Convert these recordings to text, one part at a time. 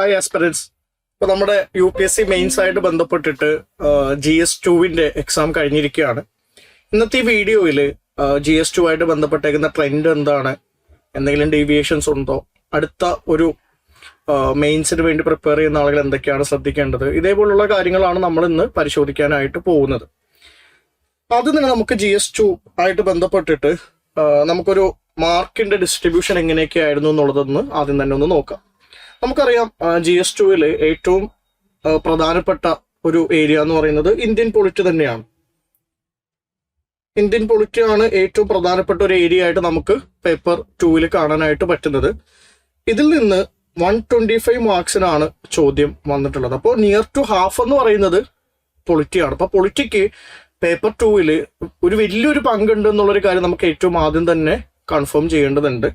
Hi aspirants. ഇപ്പൊ നമ്മുടെ UPSC mains ആയിട്ട് ബന്ധപ്പെട്ടിട്ട് GS2 എക്സാം കഴിഞ്ഞിരിക്കുകയാണ്. ഇന്നത്തെ ഈ വീഡിയോയിൽ GS2 ആയിട്ട് ബന്ധപ്പെട്ടേക്കുന്ന ട്രെൻഡ് എന്താണ്, എന്തെങ്കിലും ഡീവിയേഷൻസ് ഉണ്ടോ, അടുത്ത ഒരു മെയിൻസിന് വേണ്ടി പ്രിപ്പയർ ചെയ്യുന്ന ആളുകൾ എന്തൊക്കെയാണ് ശ്രദ്ധിക്കേണ്ടത്, ഇതേപോലുള്ള കാര്യങ്ങളാണ് നമ്മൾ ഇന്ന് പരിശോധിക്കാനായിട്ട് പോകുന്നത്. ആദ്യം തന്നെ നമുക്ക് GS2 ആയിട്ട് ബന്ധപ്പെട്ടിട്ട് നമുക്കൊരു മാർക്കിന്റെ ഡിസ്ട്രിബ്യൂഷൻ എങ്ങനെയൊക്കെയായിരുന്നു എന്നുള്ളതൊന്ന് ആദ്യം തന്നെ ഒന്ന് നോക്കാം. നമുക്കറിയാം GS2 ഏറ്റവും പ്രധാനപ്പെട്ട ഒരു ഏരിയ എന്ന് പറയുന്നത് ഇന്ത്യൻ പൊളിറ്റി തന്നെയാണ്. ഇന്ത്യൻ പൊളിറ്റി ആണ് ഏറ്റവും പ്രധാനപ്പെട്ട ഒരു ഏരിയ ആയിട്ട് നമുക്ക് പേപ്പർ 2 കാണാനായിട്ട് പറ്റുന്നത്. ഇതിൽ നിന്ന് 125 മാർക്സിനാണ് ചോദ്യം വന്നിട്ടുള്ളത്. അപ്പോൾ നിയർ ടു ഹാഫ് എന്ന് പറയുന്നത് പൊളിറ്റിയാണ്. അപ്പൊ പൊളിറ്റിക്ക് പേപ്പർ 2 ഒരു വലിയൊരു പങ്കുണ്ട് എന്നുള്ളൊരു കാര്യം നമുക്ക് ഏറ്റവും ആദ്യം തന്നെ കൺഫേം ചെയ്യേണ്ടതുണ്ട്.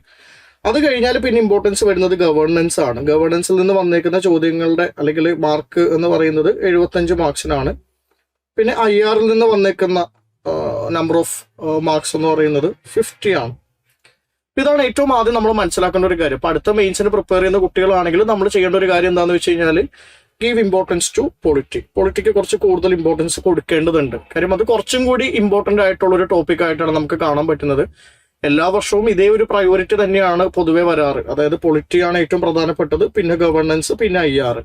അത് കഴിഞ്ഞാൽ പിന്നെ ഇമ്പോർട്ടൻസ് വരുന്നത് ഗവേണൻസ് ആണ്. ഗവേണൻസിൽ നിന്ന് വന്നേക്കുന്ന ചോദ്യങ്ങളുടെ അല്ലെങ്കിൽ മാർക്ക് എന്ന് പറയുന്നത് 75 മാർക്സിനാണ്. പിന്നെ IRൽ നിന്ന് വന്നേക്കുന്ന നമ്പർ ഓഫ് മാർക്സ് എന്ന് പറയുന്നത് 50 ആണ്. ഇതാണ് ഏറ്റവും ആദ്യം നമ്മൾ മനസ്സിലാക്കേണ്ട ഒരു കാര്യം. അപ്പൊ അടുത്ത മെയിൻസിന് പ്രിപ്പയർ ചെയ്യുന്ന കുട്ടികളാണെങ്കിൽ നമ്മൾ ചെയ്യേണ്ട ഒരു കാര്യം എന്താണെന്ന് വെച്ച് കഴിഞ്ഞാൽ ഗീവ് ഇമ്പോർട്ടൻസ് ടു പൊളിറ്റിക്ക് കുറച്ച് കൂടുതൽ ഇമ്പോർട്ടൻസ് കൊടുക്കേണ്ടതുണ്ട്. കാര്യം അത് കുറച്ചും കൂടി ഇമ്പോർട്ടന്റ് ആയിട്ടുള്ള ഒരു ടോപ്പിക് ആയിട്ടാണ് നമുക്ക് കാണാൻ പറ്റുന്നത്. എല്ലാ വർഷവും ഇതേ ഒരു പ്രയോറിറ്റി തന്നെയാണ് പൊതുവെ വരാറ്. അതായത് പൊളിറ്റിയാണ് ഏറ്റവും പ്രധാനപ്പെട്ടത്, പിന്നെ ഗവേണൻസ്, പിന്നെ IR.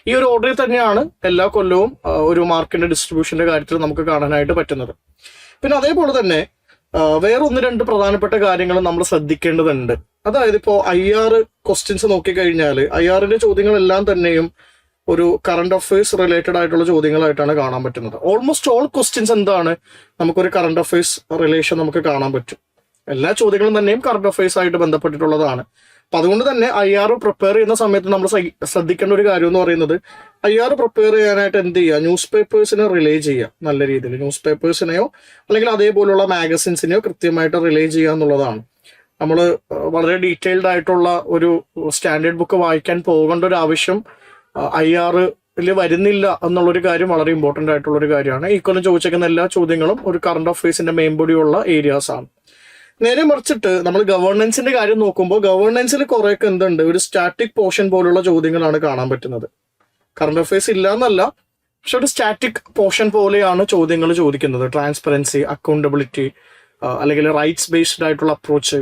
ഈ ഒരു ഓർഡറിൽ തന്നെയാണ് എല്ലാ കൊല്ലവും ഒരു മാർക്കിന്റെ ഡിസ്ട്രിബ്യൂഷന്റെ കാര്യത്തിൽ നമുക്ക് കാണാനായിട്ട് പറ്റുന്നത്. പിന്നെ അതേപോലെ തന്നെ വേറെ ഒന്ന് രണ്ട് പ്രധാനപ്പെട്ട കാര്യങ്ങൾ നമ്മൾ ശ്രദ്ധിക്കേണ്ടതുണ്ട്. അതായത് ഇപ്പോൾ IR ക്വസ്റ്റ്യൻസ് നോക്കിക്കഴിഞ്ഞാൽ IRന്റെ ചോദ്യങ്ങളെല്ലാം തന്നെയും ഒരു കറണ്ട് അഫയേഴ്സ് റിലേറ്റഡ് ആയിട്ടുള്ള ചോദ്യങ്ങളായിട്ടാണ് കാണാൻ പറ്റുന്നത്. ഓൾമോസ്റ്റ് ഓൾ ക്വസ്റ്റ്യൻസ് എന്താണ്, നമുക്കൊരു കറണ്ട് അഫയേഴ്സ് റിലേഷൻ നമുക്ക് കാണാൻ പറ്റും. എല്ലാ ചോദ്യങ്ങളും തന്നെയും കറണ്ട് അഫയേഴ്സ് ആയിട്ട് ബന്ധപ്പെട്ടിട്ടുള്ളതാണ്. അപ്പൊ അതുകൊണ്ട് തന്നെ IR പ്രിപ്പയർ ചെയ്യുന്ന സമയത്ത് നമ്മൾ ശ്രദ്ധിക്കേണ്ട ഒരു കാര്യം എന്ന് പറയുന്നത് IR പ്രിപ്പയർ ചെയ്യാനായിട്ട് എന്ത് ചെയ്യുക, ന്യൂസ് പേപ്പേഴ്സിനെ റിലേ ചെയ്യുക. നല്ല രീതിയിൽ ന്യൂസ് പേപ്പേഴ്സിനെയോ അല്ലെങ്കിൽ അതേപോലുള്ള മാഗസിൻസിനെയോ കൃത്യമായിട്ട് റിലേ ചെയ്യുക എന്നുള്ളതാണ്. നമ്മൾ വളരെ ഡീറ്റെയിൽഡ് ആയിട്ടുള്ള ഒരു സ്റ്റാൻഡേർഡ് ബുക്ക് വായിക്കാൻ പോകേണ്ട ഒരു ആവശ്യം IRൽ വരുന്നില്ല എന്നുള്ളൊരു കാര്യം വളരെ ഇമ്പോർട്ടന്റ് ആയിട്ടുള്ള ഒരു കാര്യമാണ്. ഈ കൊല്ലം ചോദിച്ചേക്കുന്ന എല്ലാ ചോദ്യങ്ങളും ഒരു കറണ്ട് അഫയേഴ്സിന്റെ മെയിൻ ബോഡിയുള്ള ഏരിയാസ് ആണ്. നേരെ മറിച്ചിട്ട് നമ്മൾ ഗവേണൻസിന്റെ കാര്യം നോക്കുമ്പോൾ ഗവേണൻസിൽ കുറേയൊക്കെ എന്തുണ്ട്, ഒരു സ്റ്റാറ്റിക് പോർഷൻ പോലുള്ള ചോദ്യങ്ങളാണ് കാണാൻ പറ്റുന്നത്. കറണ്ട് അഫയേഴ്സ് ഇല്ല എന്നല്ല, പക്ഷെ ഒരു സ്റ്റാറ്റിക് പോർഷൻ പോലെയാണ് ചോദ്യങ്ങൾ ചോദിക്കുന്നത്. ട്രാൻസ്പെറൻസി, അക്കൗണ്ടബിലിറ്റി, അല്ലെങ്കിൽ റൈറ്റ്സ് ബേസ്ഡ് ആയിട്ടുള്ള അപ്രോച്ച്,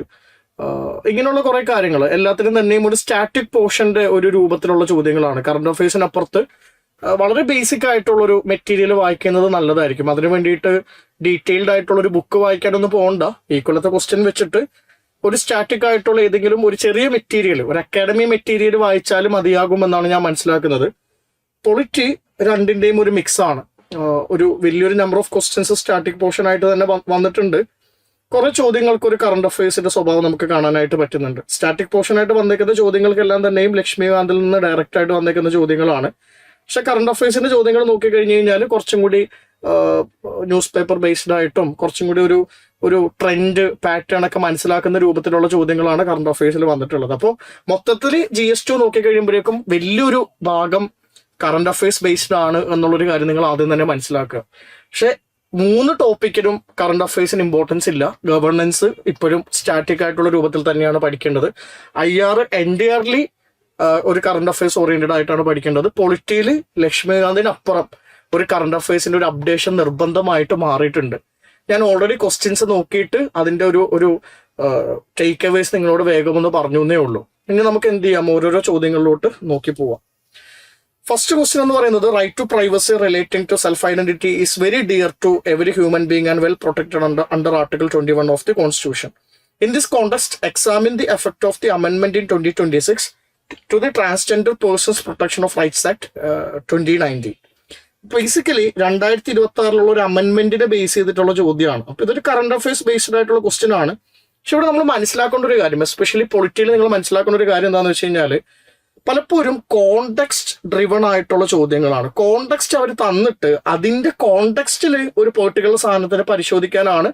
ഇങ്ങനെയുള്ള കുറെ കാര്യങ്ങൾ എല്ലാത്തിനും തന്നെയും ഒരു സ്റ്റാറ്റിക് പോർഷന്റെ ഒരു രൂപത്തിലുള്ള ചോദ്യങ്ങളാണ്. കറണ്ട് അഫയേഴ്സിനപ്പുറത്ത് വളരെ ബേസിക് ആയിട്ടുള്ള ഒരു മെറ്റീരിയൽ വായിക്കുന്നത് നല്ലതായിരിക്കും. അതിനു വേണ്ടിയിട്ട് ഡീറ്റെയിൽഡ് ആയിട്ടുള്ള ഒരു ബുക്ക് വായിക്കാനൊന്നും പോകണ്ട. ഈ കൊല്ലത്തെ ക്വസ്റ്റ്യൻ വെച്ചിട്ട് ഒരു സ്റ്റാറ്റിക് ആയിട്ടുള്ള ഏതെങ്കിലും ഒരു ചെറിയ മെറ്റീരിയൽ, ഒരു അക്കാഡമി മെറ്റീരിയൽ വായിച്ചാലും മതിയാകുമെന്നാണ് ഞാൻ മനസ്സിലാക്കുന്നത്. പൊളിറ്റി രണ്ടിന്റെയും ഒരു മിക്സ് ആണ്. ഒരു വലിയൊരു number of questions static portion ആയിട്ട് തന്നെ വന്നിട്ടുണ്ട്. കുറെ ചോദ്യങ്ങൾക്ക് ഒരു കറണ്ട് അഫയേഴ്സിന്റെ സ്വഭാവം നമുക്ക് കാണാനായിട്ട് പറ്റുന്നുണ്ട്. സ്റ്റാറ്റിക് പോർഷൻ ആയിട്ട് വന്നേക്കുന്ന ചോദ്യങ്ങൾക്കെല്ലാം തന്നെയും ലക്ഷ്മികാന്തിൽ നിന്ന് ഡയറക്റ്റ് ആയിട്ട് വന്നേക്കുന്ന ചോദ്യങ്ങളാണ്. പക്ഷെ കറണ്ട് അഫയേഴ്സിന്റെ ചോദ്യങ്ങൾ നോക്കിക്കഴിഞ്ഞ് കഴിഞ്ഞാൽ കുറച്ചും കൂടി ന്യൂസ് പേപ്പർ ബേസ്ഡ് ആയിട്ടും കുറച്ചും കൂടി ഒരു ട്രെൻഡ് പാറ്റേൺ ഒക്കെ മനസ്സിലാക്കുന്ന രൂപത്തിലുള്ള ചോദ്യങ്ങളാണ് കറണ്ട് അഫയേഴ്സിൽ വന്നിട്ടുള്ളത്. അപ്പോൾ മൊത്തത്തിൽ GS2 നോക്കിക്കഴിയുമ്പോഴേക്കും വലിയൊരു ഭാഗം കറണ്ട് അഫയേഴ്സ് ബേസ്ഡ് ആണ് എന്നുള്ളൊരു കാര്യം നിങ്ങൾ ആദ്യം തന്നെ മനസ്സിലാക്കുക. പക്ഷെ 3 ടോപ്പിക്കിനും കറണ്ട് അഫയേഴ്സിന് ഇമ്പോർട്ടൻസ് ഇല്ല. ഗവേണൻസ് ഇപ്പോഴും സ്റ്റാറ്റിക് ആയിട്ടുള്ള രൂപത്തിൽ തന്നെയാണ് പഠിക്കേണ്ടത്. IR എൻറ്റയർലി ഒരു കറണ്ട് അഫയേഴ്സ് ഓറിയന്റഡ് ആയിട്ടാണ് പഠിക്കേണ്ടത്. പൊളിറ്റിയിൽ ലക്ഷ്മികാന്തിനപ്പുറം ഒരു കറണ്ട് അഫയേഴ്സിന്റെ ഒരു അപ്ഡേഷൻ നിർബന്ധമായിട്ട് മാറിയിട്ടുണ്ട്. ഞാൻ ഓൾറെഡി ക്വസ്റ്റ്യൻസ് നോക്കിയിട്ട് അതിന്റെ ഒരു ടേക്ക് അവേസ് നിങ്ങളോട് വേഗമൊന്ന് പറഞ്ഞു എന്നേ ഉള്ളൂ. ഇനി നമുക്ക് എന്ത് ചെയ്യാം, ഓരോരോ ചോദ്യങ്ങളിലോട്ട് നോക്കി പോവാം. ഫസ്റ്റ് ക്വസ്റ്റ്യൻ എന്ന് പറയുന്നത് right to privacy relating to self identity is very dear to every human being and well protected under article 21 of the constitution. In this context examine the effect of the അമെൻമെന്റ് in 2026 to the Transgender Persons Protection of Rights Act 2019. Basically 2026 ഒരു അമെൻമെന്റിനെ base ചെയ്തിട്ടുള്ള ചോദ്യമാണ്. അപ്പൊ ഇതൊരു current affairs based ആയിട്ടുള്ള question ആണ്. പക്ഷെ ഇവിടെ നമ്മൾ മനസ്സിലാക്കേണ്ട ഒരു കാര്യം, എസ്പെഷ്യലി പൊളിറ്റിയിൽ നിങ്ങൾ മനസ്സിലാക്കേണ്ട ഒരു കാര്യം എന്താണെന്ന് വെച്ച് കഴിഞ്ഞാൽ പലപ്പോഴും കോണ്ടെക്സ്റ്റ് ഡ്രിവൺ ആയിട്ടുള്ള ചോദ്യങ്ങളാണ്. കോണ്ടെക്സ്റ്റ് അവർ തന്നിട്ട് അതിന്റെ കോണ്ടെക്സ്റ്റിൽ ഒരു പൊളിറ്റിക്കൽ സാധനത്തിനെ പരിശോധിക്കാനാണ്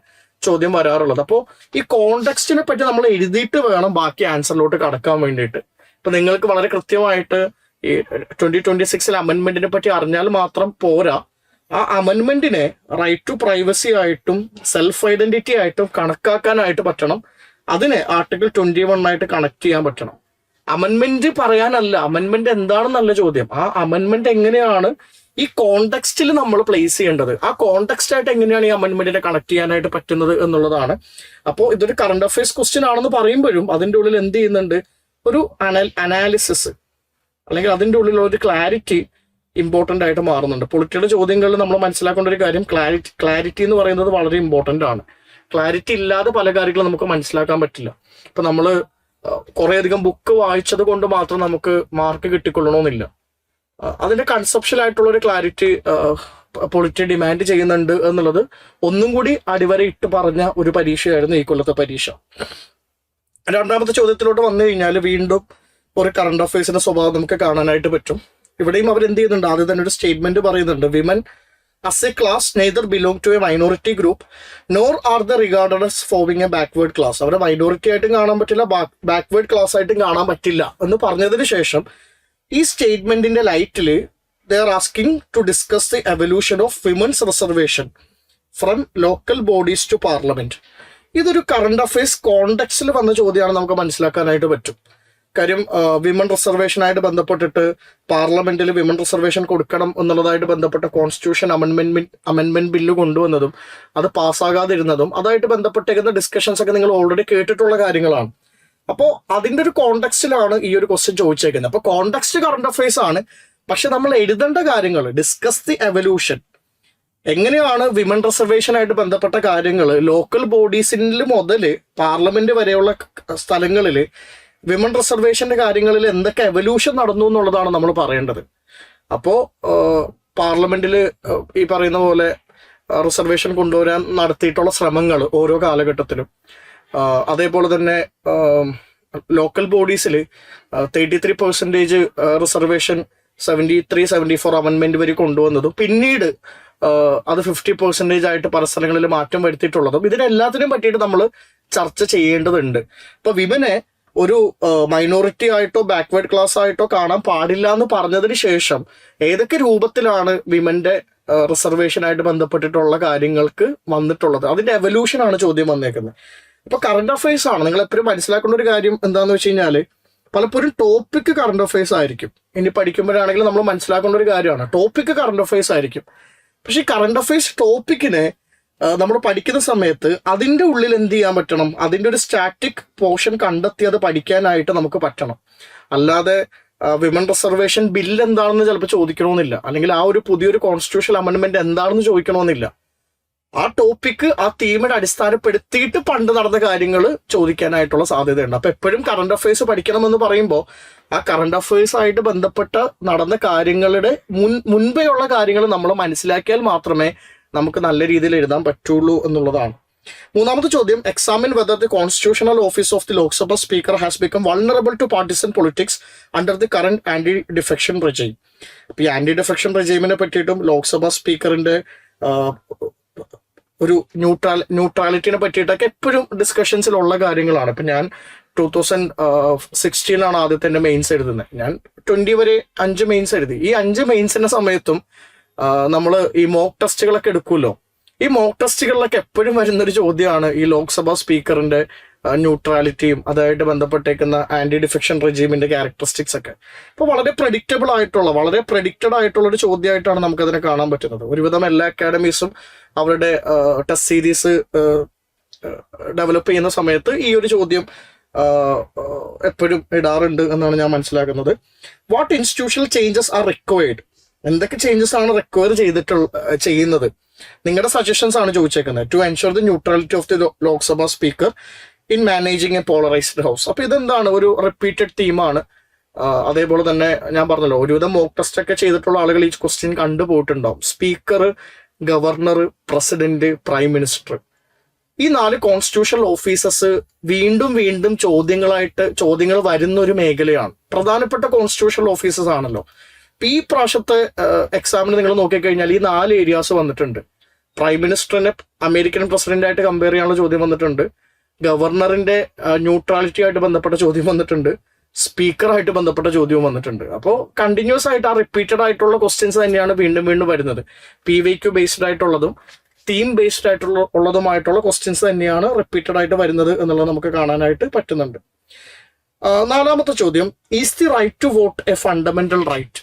ചോദ്യം വരാറുള്ളത്. അപ്പോൾ ഈ കോണ്ടെക്സ്റ്റിനെ പറ്റി നമ്മൾ എഴുതിയിട്ട് വേണം ബാക്കി ആൻസറിലോട്ട് കടക്കാൻ വേണ്ടിയിട്ട്. ഇപ്പൊ നിങ്ങൾക്ക് വളരെ കൃത്യമായിട്ട് ഈ 2026 അമെൻമെന്റിനെ പറ്റി അറിഞ്ഞാൽ മാത്രം പോരാ, ആ അമെൻമെന്റിനെ റൈറ്റ് ടു പ്രൈവസി ആയിട്ടും സെൽഫ് ഐഡന്റിറ്റി ആയിട്ടും കണക്കാക്കാനായിട്ട് പറ്റണം. അതിനെ ആർട്ടിക്കിൾ 21 ആയിട്ട് കണക്ട് ചെയ്യാൻ പറ്റണം. അമെൻമെന്റ് പറയാനല്ല, അമെൻമെന്റ് എന്താണെന്നല്ല ചോദ്യം. ആ അമെൻമെന്റ് എങ്ങനെയാണ് ഈ കോണ്ടെക്സ്റ്റിൽ നമ്മൾ പ്ലേസ് ചെയ്യേണ്ടത്, ആ കോണ്ടെക്സ്റ്റ് ആയിട്ട് എങ്ങനെയാണ് ഈ അമെൻമെന്റിനെ കണക്ട് ചെയ്യാനായിട്ട് പറ്റുന്നത് എന്നുള്ളതാണ്. അപ്പോൾ ഇതൊരു കറണ്ട് അഫയേഴ്സ് ക്വസ്റ്റ്യൻ ആണെന്ന് പറയുമ്പോഴും അതിൻ്റെ ഉള്ളിൽ എന്ത് ചെയ്യുന്നുണ്ട്, ഒരു അനാലിസിസ് അല്ലെങ്കിൽ അതിൻ്റെ ഉള്ളിലുള്ള ഒരു ക്ലാരിറ്റി ഇമ്പോർട്ടൻ്റ് ആയിട്ട് മാറുന്നുണ്ട്. പൊളിറ്റിയുടെ ചോദ്യങ്ങളിൽ നമ്മൾ മനസ്സിലാക്കേണ്ട ഒരു കാര്യം, ക്ലാരിറ്റി എന്ന് പറയുന്നത് വളരെ ഇമ്പോർട്ടൻ്റ് ആണ്. ക്ലാരിറ്റി ഇല്ലാതെ പല കാര്യങ്ങളും നമുക്ക് മനസ്സിലാക്കാൻ പറ്റില്ല. ഇപ്പൊ നമ്മൾ കുറേയധികം ബുക്ക് വായിച്ചത് കൊണ്ട് മാത്രം നമുക്ക് മാർക്ക് കിട്ടിക്കൊള്ളണമെന്നില്ല. അതിന്റെ കൺസെപ്ഷ്യൽ ആയിട്ടുള്ള ഒരു ക്ലാരിറ്റി പൊളിറ്റി ഡിമാൻഡ് ചെയ്യുന്നുണ്ട് എന്നുള്ളത് ഒന്നും കൂടി അടിവരയിട്ട് പറഞ്ഞ ഒരു പരീക്ഷയായിരുന്നു ഈ കൊല്ലത്തെ പരീക്ഷ. രണ്ടാമത്തെ ചോദ്യത്തിലോട്ട് വന്നു കഴിഞ്ഞാൽ വീണ്ടും ഒരു കറണ്ട് അഫയേഴ്സിന്റെ സ്വഭാവം നമുക്ക് കാണാനായിട്ട് പറ്റും. ഇവിടെയും അവർ എന്ത് ചെയ്യുന്നുണ്ട്, ആദ്യം തന്നെ ഒരു സ്റ്റേറ്റ്മെന്റ് പറയുന്നുണ്ട്. Women as a class neither belong to a minority group nor are they regarded as forming a backward class. അവരെ മൈനോറിറ്റി ആയിട്ടും കാണാൻ പറ്റില്ല, ബാക്ക്വേർഡ് ക്ലാസ് ആയിട്ടും കാണാൻ പറ്റില്ല എന്ന് പറഞ്ഞതിന് ശേഷം ഈ സ്റ്റേറ്റ്മെന്റിന്റെ ലൈറ്റിൽ they are asking to discuss the evolution of women's reservation from local bodies to parliament. ഇതൊരു കറണ്ട് അഫയേഴ്സ് കോണ്ടെക്സ്റ്റിൽ വന്ന ചോദ്യമാണ്, നമുക്ക് മനസ്സിലാക്കാനായിട്ട് പറ്റും. കാര്യം വിമൻ റിസർവേഷനായിട്ട് ബന്ധപ്പെട്ടിട്ട് പാർലമെന്റിൽ വിമൻ റിസർവേഷൻ കൊടുക്കണം എന്നുള്ളതായിട്ട് ബന്ധപ്പെട്ട കോൺസ്റ്റിറ്റ്യൂഷൻ അമെൻമെന്റ് ബില്ല് കൊണ്ടുവന്നതും അത് പാസ്സാകാതിരുന്നതും അതായിട്ട് ബന്ധപ്പെട്ടേക്കുന്ന ഡിസ്കഷൻസ് ഒക്കെ നിങ്ങൾ ഓൾറെഡി കേട്ടിട്ടുള്ള കാര്യങ്ങളാണ്. അപ്പോൾ അതിന്റെ ഒരു കോണ്ടെക്സ്റ്റിലാണ് ഈ ഒരു ക്വസ്റ്റ്യൻ ചോദിച്ചേക്കുന്നത്. അപ്പോൾ കോണ്ടെക്സ്റ്റ് കറണ്ട് അഫയേഴ്സ് ആണ്, പക്ഷെ നമ്മൾ എഴുതേണ്ട കാര്യങ്ങൾ ഡിസ്കസ് ദി എവല്യൂഷൻ, എങ്ങനെയാണ് വിമൻ റിസർവേഷനായിട്ട് ബന്ധപ്പെട്ട കാര്യങ്ങൾ ലോക്കൽ ബോഡീസിൽ മുതൽ പാർലമെന്റ് വരെയുള്ള സ്ഥലങ്ങളിൽ വിമൻ റിസർവേഷന്റെ കാര്യങ്ങളിൽ എന്തൊക്കെ എവല്യൂഷൻ നടന്നു എന്നുള്ളതാണ് നമ്മൾ പറയേണ്ടത്. അപ്പോൾ പാർലമെന്റിൽ ഈ പറയുന്ന പോലെ റിസർവേഷൻ കൊണ്ടുവരാൻ നടത്തിയിട്ടുള്ള ശ്രമങ്ങൾ ഓരോ കാലഘട്ടത്തിലും, അതേപോലെ തന്നെ ലോക്കൽ ബോഡീസിൽ 33% റിസർവേഷൻ 73-74 അമെൻമെന്റ് വരെ കൊണ്ടുവന്നതും പിന്നീട് അത് 50% ആയിട്ട് പല സ്ഥലങ്ങളിൽ മാറ്റം വരുത്തിയിട്ടുള്ളതും ഇതിനെല്ലാത്തിനും പറ്റിയിട്ട് നമ്മൾ ചർച്ച ചെയ്യേണ്ടതുണ്ട്. ഇപ്പൊ വിമനെ ഒരു മൈനോറിറ്റി ആയിട്ടോ ബാക്ക്വേർഡ് ക്ലാസ് ആയിട്ടോ കാണാൻ പാടില്ല എന്ന് പറഞ്ഞതിന് ശേഷം ഏതൊക്കെ രൂപത്തിലാണ് വിമന്റെ റിസർവേഷനായിട്ട് ബന്ധപ്പെട്ടിട്ടുള്ള കാര്യങ്ങൾക്ക് വന്നിട്ടുള്ളത്, അതിന്റെ എവല്യൂഷൻ ആണ് ചോദ്യം വന്നേക്കുന്നത്. ഇപ്പൊ കറണ്ട് അഫയേഴ്സ് ആണ്. നിങ്ങൾ എപ്പോഴും മനസ്സിലാക്കേണ്ട ഒരു കാര്യം എന്താന്ന് വെച്ച് കഴിഞ്ഞാല് പലപ്പോഴും ടോപ്പിക് കറണ്ട് അഫയേഴ്സ് ആയിരിക്കും. ഇനി പഠിക്കുമ്പോഴാണെങ്കിൽ നമ്മൾ മനസ്സിലാക്കേണ്ട ഒരു കാര്യമാണ്, ടോപ്പിക് കറണ്ട് അഫയേഴ്സ് ആയിരിക്കും. പക്ഷെ ഈ കറണ്ട് അഫയേഴ്സ് ടോപ്പിക്കിനെ നമ്മൾ പഠിക്കുന്ന സമയത്ത് അതിൻ്റെ ഉള്ളിൽ എന്ത് ചെയ്യാൻ പറ്റണം, അതിൻ്റെ ഒരു സ്റ്റാറ്റിക് പോർഷൻ കണ്ടെത്തി അത് പഠിക്കാനായിട്ട് നമുക്ക് പറ്റണം. അല്ലാതെ വിമൻ റിസർവേഷൻ ബില്ല് എന്താണെന്ന് ചിലപ്പോൾ ചോദിക്കണമെന്നില്ല, അല്ലെങ്കിൽ ആ ഒരു പുതിയൊരു കോൺസ്റ്റിറ്റ്യൂഷൻ അമെൻമെന്റ് എന്താണെന്ന് ചോദിക്കണമെന്നില്ല. ആ ടോപ്പിക്ക് ആ തീമിനെ അടിസ്ഥാനപ്പെടുത്തിയിട്ട് പണ്ട് നടന്ന കാര്യങ്ങൾ ചോദിക്കാനായിട്ടുള്ള സാധ്യതയുണ്ട്. അപ്പൊ എപ്പോഴും കറണ്ട് അഫയേഴ്സ് പഠിക്കണമെന്ന് പറയുമ്പോൾ ആ കറണ്ട് അഫയേഴ്സ് ആയിട്ട് ബന്ധപ്പെട്ട നടന്ന കാര്യങ്ങളുടെ മുൻപേ ഉള്ള കാര്യങ്ങൾ നമ്മൾ മനസ്സിലാക്കിയാൽ മാത്രമേ നമുക്ക് നല്ല രീതിയിൽ എഴുതാൻ പറ്റുള്ളൂ എന്നുള്ളതാണ്. മൂന്നാമത്തെ ചോദ്യം, examine whether the constitutional office of the Lok Sabha speaker has become vulnerable to partisan politics under the current anti defection regime. അപ്പൊ ഈ ആന്റി ഡിഫെക്ഷൻ റെജീമിനെ പറ്റിയിട്ടും ലോക്സഭ സ്പീക്കറിന്റെ ഒരു ന്യൂട്രാലിറ്റിനെ പറ്റിയിട്ടൊക്കെ എപ്പോഴും ഡിസ്കഷൻസിലുള്ള കാര്യങ്ങളാണ്. ഇപ്പൊ ഞാൻ 2016 ആദ്യത്തെ എൻ്റെ മെയിൻസ് എഴുതുന്നത്. ഞാൻ 20 വരെ 5 മെയിൻസ് എഴുതി. ഈ 5 മെയിൻസിന്റെ സമയത്തും നമ്മൾ ഈ മോക്ക് ടെസ്റ്റുകളൊക്കെ എടുക്കുമല്ലോ, ഈ മോക്ക് ടെസ്റ്റുകളിലൊക്കെ എപ്പോഴും വരുന്നൊരു ചോദ്യമാണ് ഈ ലോക്സഭാ സ്പീക്കറിന്റെ ന്യൂട്രാലിറ്റിയും അതായിട്ട് ബന്ധപ്പെട്ടേക്കുന്ന ആന്റി ഡിഫെക്ഷൻ റെജീമിന്റെ ക്യാരക്ടറിസ്റ്റിക്സ് ഒക്കെ. ഇപ്പൊ വളരെ പ്രഡിക്റ്റബിൾ ആയിട്ടുള്ള, വളരെ പ്രഡിക്റ്റഡ് ആയിട്ടുള്ള ഒരു ചോദ്യമായിട്ടാണ് നമുക്കതിനെ കാണാൻ പറ്റുന്നത്. ഒരുവിധം എല്ലാ അക്കാഡമീസും അവരുടെ ടെസ്റ്റ് സീരീസ് ഡെവലപ്പ് ചെയ്യുന്ന സമയത്ത് ഈ ഒരു ചോദ്യം എപ്പോഴും ഇടാറുണ്ട് എന്നാണ് ഞാൻ മനസ്സിലാക്കുന്നത്. What institutional changes are required, എന്തൊക്കെ ചേഞ്ചസ് ആണ് റിക്വയർ ചെയ്യുന്നത്, നിങ്ങളുടെ സജഷൻസ് ആണ് ചോദിച്ചേക്കുന്നത്. To ensure the neutrality of the Lok Sabha speaker in managing a polarised house. അപ്പൊ ഇതെന്താണ്, ഒരു റിപ്പീറ്റഡ് തീമാണ്. അതേപോലെ തന്നെ ഞാൻ പറഞ്ഞല്ലോ, ഒരുവിധം മോക്ക് ടെസ്റ്റ് ഒക്കെ ചെയ്തിട്ടുള്ള ആളുകൾ ഈ ക്വസ്റ്റ്യൻ കണ്ടുപോയിട്ടുണ്ടാവും. Speaker, governor, president, prime minister, ഈ 4 കോൺസ്റ്റിറ്റ്യൂഷണൽ ഓഫീസേഴ്സ് വീണ്ടും ചോദ്യങ്ങൾ വരുന്ന ഒരു മേഖലയാണ്. പ്രധാനപ്പെട്ട കോൺസ്റ്റിറ്റ്യൂഷണൽ ഓഫീസേഴ്സ് ആണല്ലോ. ഈ പ്രാവശ്യത്തെ എക്സാമിന് നിങ്ങൾ നോക്കിക്കഴിഞ്ഞാൽ ഈ 4 ഏരിയാസ് വന്നിട്ടുണ്ട്. പ്രൈം മിനിസ്റ്ററിനെ അമേരിക്കൻ പ്രസിഡന്റായിട്ട് കമ്പയർ ചെയ്യാനുള്ള ചോദ്യം വന്നിട്ടുണ്ട്, ഗവർണറിന്റെ ന്യൂട്രാലിറ്റി ആയിട്ട് ബന്ധപ്പെട്ട ചോദ്യം വന്നിട്ടുണ്ട്, സ്പീക്കറായിട്ട് ബന്ധപ്പെട്ട ചോദ്യവും വന്നിട്ടുണ്ട്. അപ്പോൾ കണ്ടിന്യൂസ് ആയിട്ട് ആ റിപ്പീറ്റഡ് ആയിട്ടുള്ള ക്വസ്റ്റ്യൻസ് തന്നെയാണ് വീണ്ടും വരുന്നത്. PYQ ബേസ്ഡ് ആയിട്ടുള്ളതും തീം ബേസ്ഡ് ഉള്ളതുമായിട്ടുള്ള ക്വസ്റ്റ്യൻസ് തന്നെയാണ് റിപ്പീറ്റഡ് ആയിട്ട് വരുന്നത് എന്നുള്ളത് നമുക്ക് കാണാനായിട്ട് പറ്റുന്നുണ്ട്. നാലാമത്തെ ചോദ്യം, is the right to vote a fundamental right?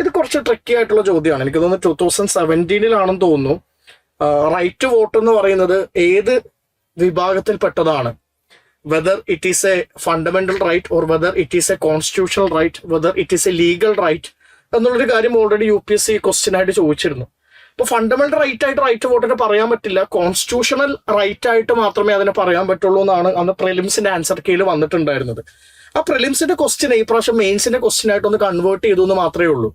ഇത് കുറച്ച് ട്രിക്കി ആയിട്ടുള്ള ചോദ്യമാണ്. എനിക്ക് തോന്നുന്നു 2017 തോന്നുന്നു. റൈറ്റ് ടു വോട്ട് എന്ന് പറയുന്നത് ഏത് വിഭാഗത്തിൽപ്പെട്ടതാണ്? Whether it is a fundamental right or whether it is a constitutional right, whether it is a legal right എന്നുള്ളൊരു കാര്യം ഓൾറെഡി UPSC ക്വസ്റ്റ്യൻ ആയിട്ട് ചോദിച്ചിരുന്നു. അപ്പോൾ ഫണ്ടമെന്റൽ റൈറ്റ് ആയിട്ട് റൈറ്റ് ടു വോട്ടിന് പറയാൻ പറ്റില്ല, കോൺസ്റ്റിറ്റ്യൂഷണൽ റൈറ്റ് ആയിട്ട് മാത്രമേ അതിനെ പറയാൻ പറ്റുള്ളൂ എന്നാണ് അന്ന് പ്രിലിംസിന്റെ ആൻസർ കീയിൽ വന്നിട്ടുണ്ടായിരുന്നത്. ആ പ്രിലിംസിന്റെ ക്വസ്റ്റ്യൻ ഈ പ്രാവശ്യം മെയിൻസിന്റെ ക്വസ്റ്റ്യൻ ആയിട്ട് ഒന്ന് കൺവേർട്ട് ചെയ്തു എന്ന് മാത്രമേ ഉള്ളൂ.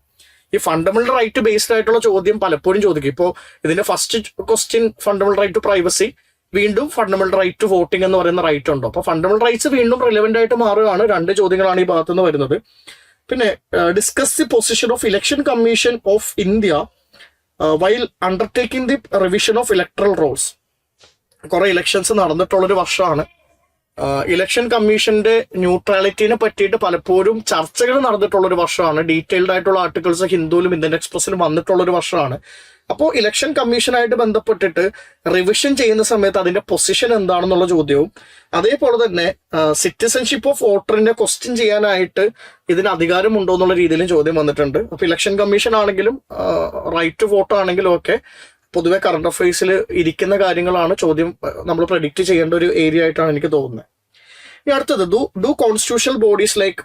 ഈ ഫണ്ടമെന്റൽ റൈറ്റ് ബേസ്ഡ് ആയിട്ടുള്ള ചോദ്യം പലപ്പോഴും ചോദിക്കും. ഇപ്പോൾ ഇതിന്റെ first question fundamental right to privacy, വീണ്ടും ഫണ്ടമെന്റൽ റൈറ്റ് ടു വോട്ടിംഗ് എന്ന് പറയുന്ന റൈറ്റ് ഉണ്ടോ? അപ്പോൾ ഫണ്ടമെന്റൽ റൈറ്റ്സ് വീണ്ടും റിലവന്റ് ആയിട്ട് മാറുകയാണ്. 2 ചോദ്യങ്ങളാണ് ഈ ഭാഗത്ത് നിന്ന് വരുന്നത്. പിന്നെ discuss the position of election commission of India while undertaking the revision of electoral rolls. കുറെ ഇലക്ഷൻസ് നടന്നിട്ടുള്ളൊരു വർഷമാണ്. ഇലക്ഷൻ കമ്മീഷന്റെ ന്യൂട്രാലിറ്റിനെ പറ്റിയിട്ട് പലപ്പോഴും ചർച്ചകൾ നടന്നിട്ടുള്ളൊരു വർഷമാണ്. ഡീറ്റെയിൽഡ് ആയിട്ടുള്ള ആർട്ടിക്കിൾസ് ഹിന്ദുവിലും ഇന്ത്യൻ എക്സ്പ്രസിലും വന്നിട്ടുള്ളൊരു വർഷമാണ്. അപ്പോൾ ഇലക്ഷൻ കമ്മീഷനായിട്ട് ബന്ധപ്പെട്ടിട്ട് റിവിഷൻ ചെയ്യുന്ന സമയത്ത് അതിന്റെ പൊസിഷൻ എന്താണെന്നുള്ള ചോദ്യവും, അതേപോലെ തന്നെ സിറ്റിസൺഷിപ്പ് ഓഫ് വോട്ടറിനെ ക്വസ്റ്റ്യൻ ചെയ്യാനായിട്ട് ഇതിന് അധികാരമുണ്ടോ എന്നുള്ള രീതിയിലും ചോദ്യം വന്നിട്ടുണ്ട്. അപ്പൊ ഇലക്ഷൻ കമ്മീഷൻ ആണെങ്കിലും റൈറ്റ് ടു വോട്ട് ആണെങ്കിലും ഒക്കെ പൊതുവെ കറണ്ട് അഫയേഴ്സിൽ ഇരിക്കുന്ന കാര്യങ്ങളാണ്. ചോദ്യം നമ്മൾ പ്രെഡിക്റ്റ് ചെയ്യേണ്ട ഒരു ഏരിയ ആയിട്ടാണ് എനിക്ക് തോന്നുന്നത്. ഇനി അടുത്തത്, do constitutional bodies like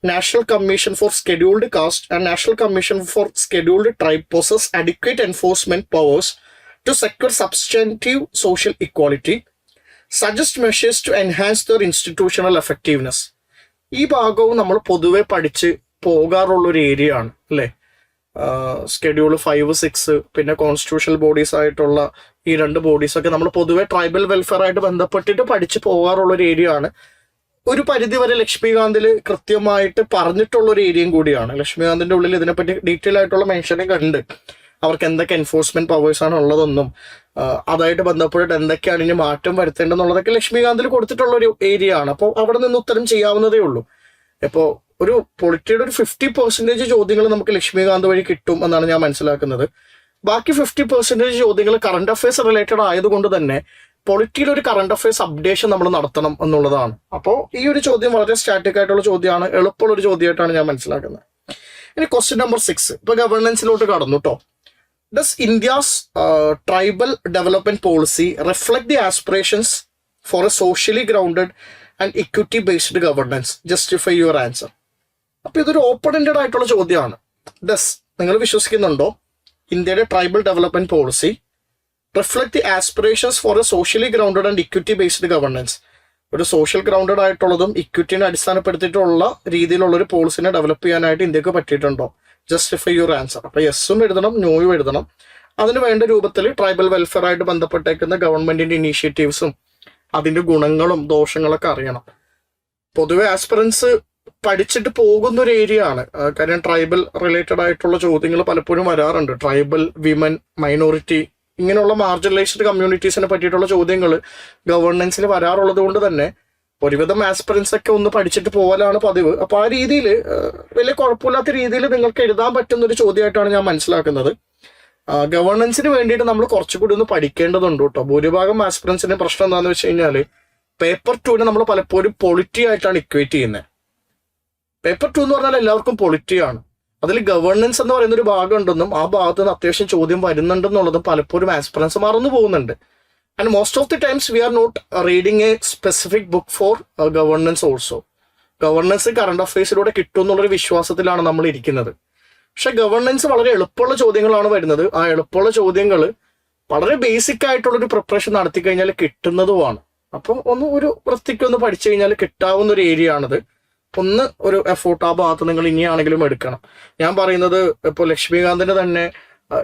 national commission for scheduled caste and national commission for scheduled tribe possess adequate enforcement powers to secure substantive social equality, suggest measures to enhance their institutional effectiveness? ഈ ഭാഗവും നമ്മൾ പൊതുവെ പഠിച്ച് പോകാറുള്ളൊരു area ആണ് അല്ലേ. Schedule 5, 6 പിന്നെ constitutional bodies ആയിട്ടുള്ള ഈ 2 ബോഡീസൊക്കെ നമ്മൾ പൊതുവെ ട്രൈബൽ വെൽഫെയർ ആയിട്ട് ബന്ധപ്പെട്ടിട്ട് പഠിച്ച് പോകാറുള്ളൊരു ഏരിയ ആണ്. ഒരു പരിധി വരെ ലക്ഷ്മികാന്തിൽ കൃത്യമായിട്ട് പറഞ്ഞിട്ടുള്ള ഒരു ഏരിയയും കൂടിയാണ്. ലക്ഷ്മികാന്തിന്റെ ഉള്ളിൽ ഇതിനെപ്പറ്റി ഡീറ്റെയിൽ ആയിട്ടുള്ള മെൻഷനിങ് ഉണ്ട്. അവർക്ക് എന്തൊക്കെ എൻഫോഴ്സ്മെന്റ് പവേഴ്സ് ആണ് ഉള്ളതെന്നും അതായിട്ട് ബന്ധപ്പെട്ടിട്ട് എന്തൊക്കെയാണ് ഇനി മാറ്റം വരുത്തേണ്ടതെന്നുള്ളതൊക്കെ ലക്ഷ്മികാന്തിൽ കൊടുത്തിട്ടുള്ള ഒരു ഏരിയ ആണ്. അപ്പോൾ അവിടെ നിന്ന് ഉത്തരം ചെയ്യാവുന്നതേ ഉള്ളൂ. ഇപ്പോൾ ഒരു പൊളിറ്റിയുടെ ഒരു 50% ചോദ്യങ്ങൾ നമുക്ക് ലക്ഷ്മികാന്ത് വഴി കിട്ടും എന്നാണ് ഞാൻ മനസ്സിലാക്കുന്നത്. ബാക്കി 50% ചോദ്യങ്ങൾ കറണ്ട് അഫയേഴ്സ് റിലേറ്റഡ് ആയതുകൊണ്ട് തന്നെ പൊളിറ്റിയിൽ ഒരു കറണ്ട് അഫയേഴ്സ് അപ്ഡേഷൻ നമ്മൾ നടത്തണം എന്നുള്ളതാണ്. അപ്പോൾ ഈ ഒരു ചോദ്യം വളരെ സ്റ്റാറ്റിക് ആയിട്ടുള്ള ചോദ്യമാണ്, എളുപ്പമുള്ള ഒരു ചോദ്യമായിട്ടാണ് ഞാൻ മനസ്സിലാക്കുന്നത്. ഇനി ക്വസ്റ്റ്യൻ നമ്പർ 6, ഇപ്പൊ ഗവർണൻസിലോട്ട് കടന്നു കേട്ടോ. Does India's tribal development policy reflect the aspirations for a socially grounded and equity based governance? Justify your answer. അപ്പൊ ഇതൊരു ഓപ്പൺ എൻഡഡ് ആയിട്ടുള്ള ചോദ്യമാണ്. ഡസ്, നിങ്ങൾ വിശ്വസിക്കുന്നുണ്ടോ ഇന്ത്യയുടെ tribal development policy reflect the aspirations for a socially grounded and equity based governance? ഒരു social grounded ആയിട്ടുള്ളതും ഇക്വിറ്റിനെ അടിസ്ഥാനപ്പെടുത്തിയിട്ടുള്ള രീതിയിലുള്ള ഒരു പോളിസിനെ ഡെവലപ്പ് ചെയ്യാനായിട്ട് ഇന്ത്യക്ക് പറ്റിയിട്ടുണ്ടോ? Justify your answer. അപ്പൊ യെസ്സും എഴുതണം, നോയും എഴുതണം. അതിന് വേണ്ട രൂപത്തിൽ ട്രൈബൽ വെൽഫെയർ ആയിട്ട് ബന്ധപ്പെട്ടേക്കുന്ന ഗവൺമെന്റിന്റെ ഇനീഷ്യേറ്റീവ്സും അതിന്റെ ഗുണങ്ങളും ദോഷങ്ങളൊക്കെ അറിയണം. പൊതുവെ ആസ്പിറൻസ് പഠിച്ചിട്ട് പോകുന്ന ഒരു ഏരിയ ആണ്. കാര്യം ട്രൈബൽ റിലേറ്റഡ് ആയിട്ടുള്ള ചോദ്യങ്ങൾ പലപ്പോഴും വരാറുണ്ട്. ട്രൈബൽ, വിമൻ, മൈനോറിറ്റി ഇങ്ങനെയുള്ള മാർജിനലൈസ്ഡ് കമ്മ്യൂണിറ്റീസിനെ പറ്റിയിട്ടുള്ള ചോദ്യങ്ങൾ ഗവർണൻസിൽ വരാറുള്ളത് കൊണ്ട് തന്നെ ഒരുവിധം ആസ്പിറൻസ് ഒക്കെ ഒന്ന് പഠിച്ചിട്ട് പോകലാണ് പതിവ്. അപ്പൊ ആ രീതിയിൽ വലിയ കുഴപ്പമില്ലാത്ത രീതിയിൽ നിങ്ങൾക്ക് എഴുതാൻ പറ്റുന്ന ഒരു ചോദ്യമായിട്ടാണ് ഞാൻ മനസ്സിലാക്കുന്നത്. ഗവർണൻസിന് വേണ്ടിയിട്ട് നമ്മൾ കുറച്ചുകൂടി ഒന്ന് പഠിക്കേണ്ടതുണ്ട് കേട്ടോ. ഭൂരിഭാഗം ആസ്പിറൻസിന്റെ പ്രശ്നം എന്താണെന്ന് വെച്ച് കഴിഞ്ഞാൽ പേപ്പർ 2 നമ്മൾ പലപ്പോഴും പൊളിറ്റി ആയിട്ടാണ് ഇക്വേറ്റ് ചെയ്യുന്നത്. പേപ്പർ 2 എന്ന് പറഞ്ഞാൽ എല്ലാവർക്കും പൊളിറ്റിയാണ്. അതിൽ ഗവർണൻസ് എന്ന് പറയുന്ന ഒരു ഭാഗം ഉണ്ടെന്നും ആ ഭാഗത്ത് നിന്ന് അത്യാവശ്യം ചോദ്യം വരുന്നുണ്ടെന്നുള്ളതും പലപ്പോഴും ആസ്പിറൻസ് മറന്നു പോകുന്നുണ്ട്. And most of the times we are not reading a specific book for governance also. Governance current അഫയേഴ്സിലൂടെ കിട്ടും എന്നുള്ളൊരു വിശ്വാസത്തിലാണ് നമ്മൾ ഇരിക്കുന്നത്. പക്ഷെ ഗവർണൻസ് വളരെ എളുപ്പമുള്ള ചോദ്യങ്ങളാണ് വരുന്നത്. ആ എളുപ്പമുള്ള ചോദ്യങ്ങൾ വളരെ ബേസിക് ആയിട്ടുള്ളൊരു പ്രിപ്പറേഷൻ നടത്തി കഴിഞ്ഞാൽ കിട്ടുന്നതുമാണ്. അപ്പം ഒരു വൃത്തിക്കൊന്ന് പഠിച്ചു കഴിഞ്ഞാൽ കിട്ടാവുന്ന ഒരു ഏരിയ ആണിത്. ഒന്ന് ഒരു എഫോർട്ട് ആ ഭാഗത്ത് നിങ്ങൾ ഇനിയാണെങ്കിലും എടുക്കണം. ഞാൻ പറയുന്നത് ഇപ്പോൾ ലക്ഷ്മികാന്തിന്റെ തന്നെ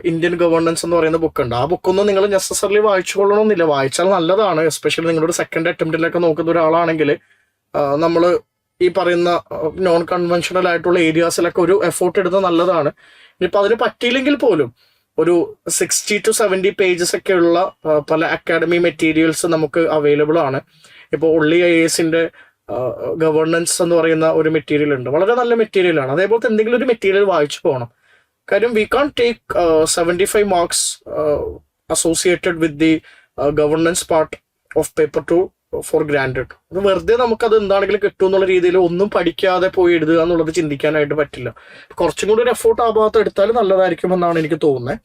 ഇന്ത്യൻ ഗവർണൻസ് എന്ന് പറയുന്ന ബുക്കുണ്ട്. ആ ബുക്കൊന്നും നിങ്ങൾ നെസസറിലി വായിച്ചുകൊള്ളണമെന്നില്ല. വായിച്ചാൽ നല്ലതാണ്. എസ്പെഷ്യലി നിങ്ങളുടെ സെക്കൻഡ് അറ്റംപ്റ്റിലൊക്കെ നോക്കുന്ന ഒരാളാണെങ്കിൽ നമ്മൾ ഈ പറയുന്ന നോൺ കൺവെൻഷണൽ ആയിട്ടുള്ള ഏരിയാസിലൊക്കെ ഒരു എഫോർട്ട് എടുത്ത് നല്ലതാണ്. ഇനിയിപ്പോൾ അതിന് പറ്റിയില്ലെങ്കിൽ പോലും ഒരു 60 to 70 പേജസ് ഒക്കെ ഉള്ള പല അക്കാഡമി മെറ്റീരിയൽസ് നമുക്ക് അവൈലബിൾ ആണ്. ഇപ്പോൾ ഒള്ളി IASന്റെ ഗവർണൻസ് എന്ന് പറയുന്ന ഒരു മെറ്റീരിയൽ ഉണ്ട്. വളരെ നല്ല മെറ്റീരിയലാണ്. അതേപോലത്തെ എന്തെങ്കിലും ഒരു മെറ്റീരിയൽ വായിച്ചു പോകണം. കാര്യം we can take 75 marks associated with the governance part of paper 2 for granted. അത് വെറുതെ നമുക്കത് എന്താണെങ്കിലും കിട്ടും എന്നുള്ള രീതിയിൽ ഒന്നും പഠിക്കാതെ പോയി എഴുതുക എന്നുള്ളത് ചിന്തിക്കാനായിട്ട് പറ്റില്ല. കുറച്ചും കൂടി ഒരു എഫോർട്ട് ആ ഭാഗത്ത് എടുത്താൽ നല്ലതായിരിക്കും എന്നാണ് എനിക്ക് തോന്നുന്നത്.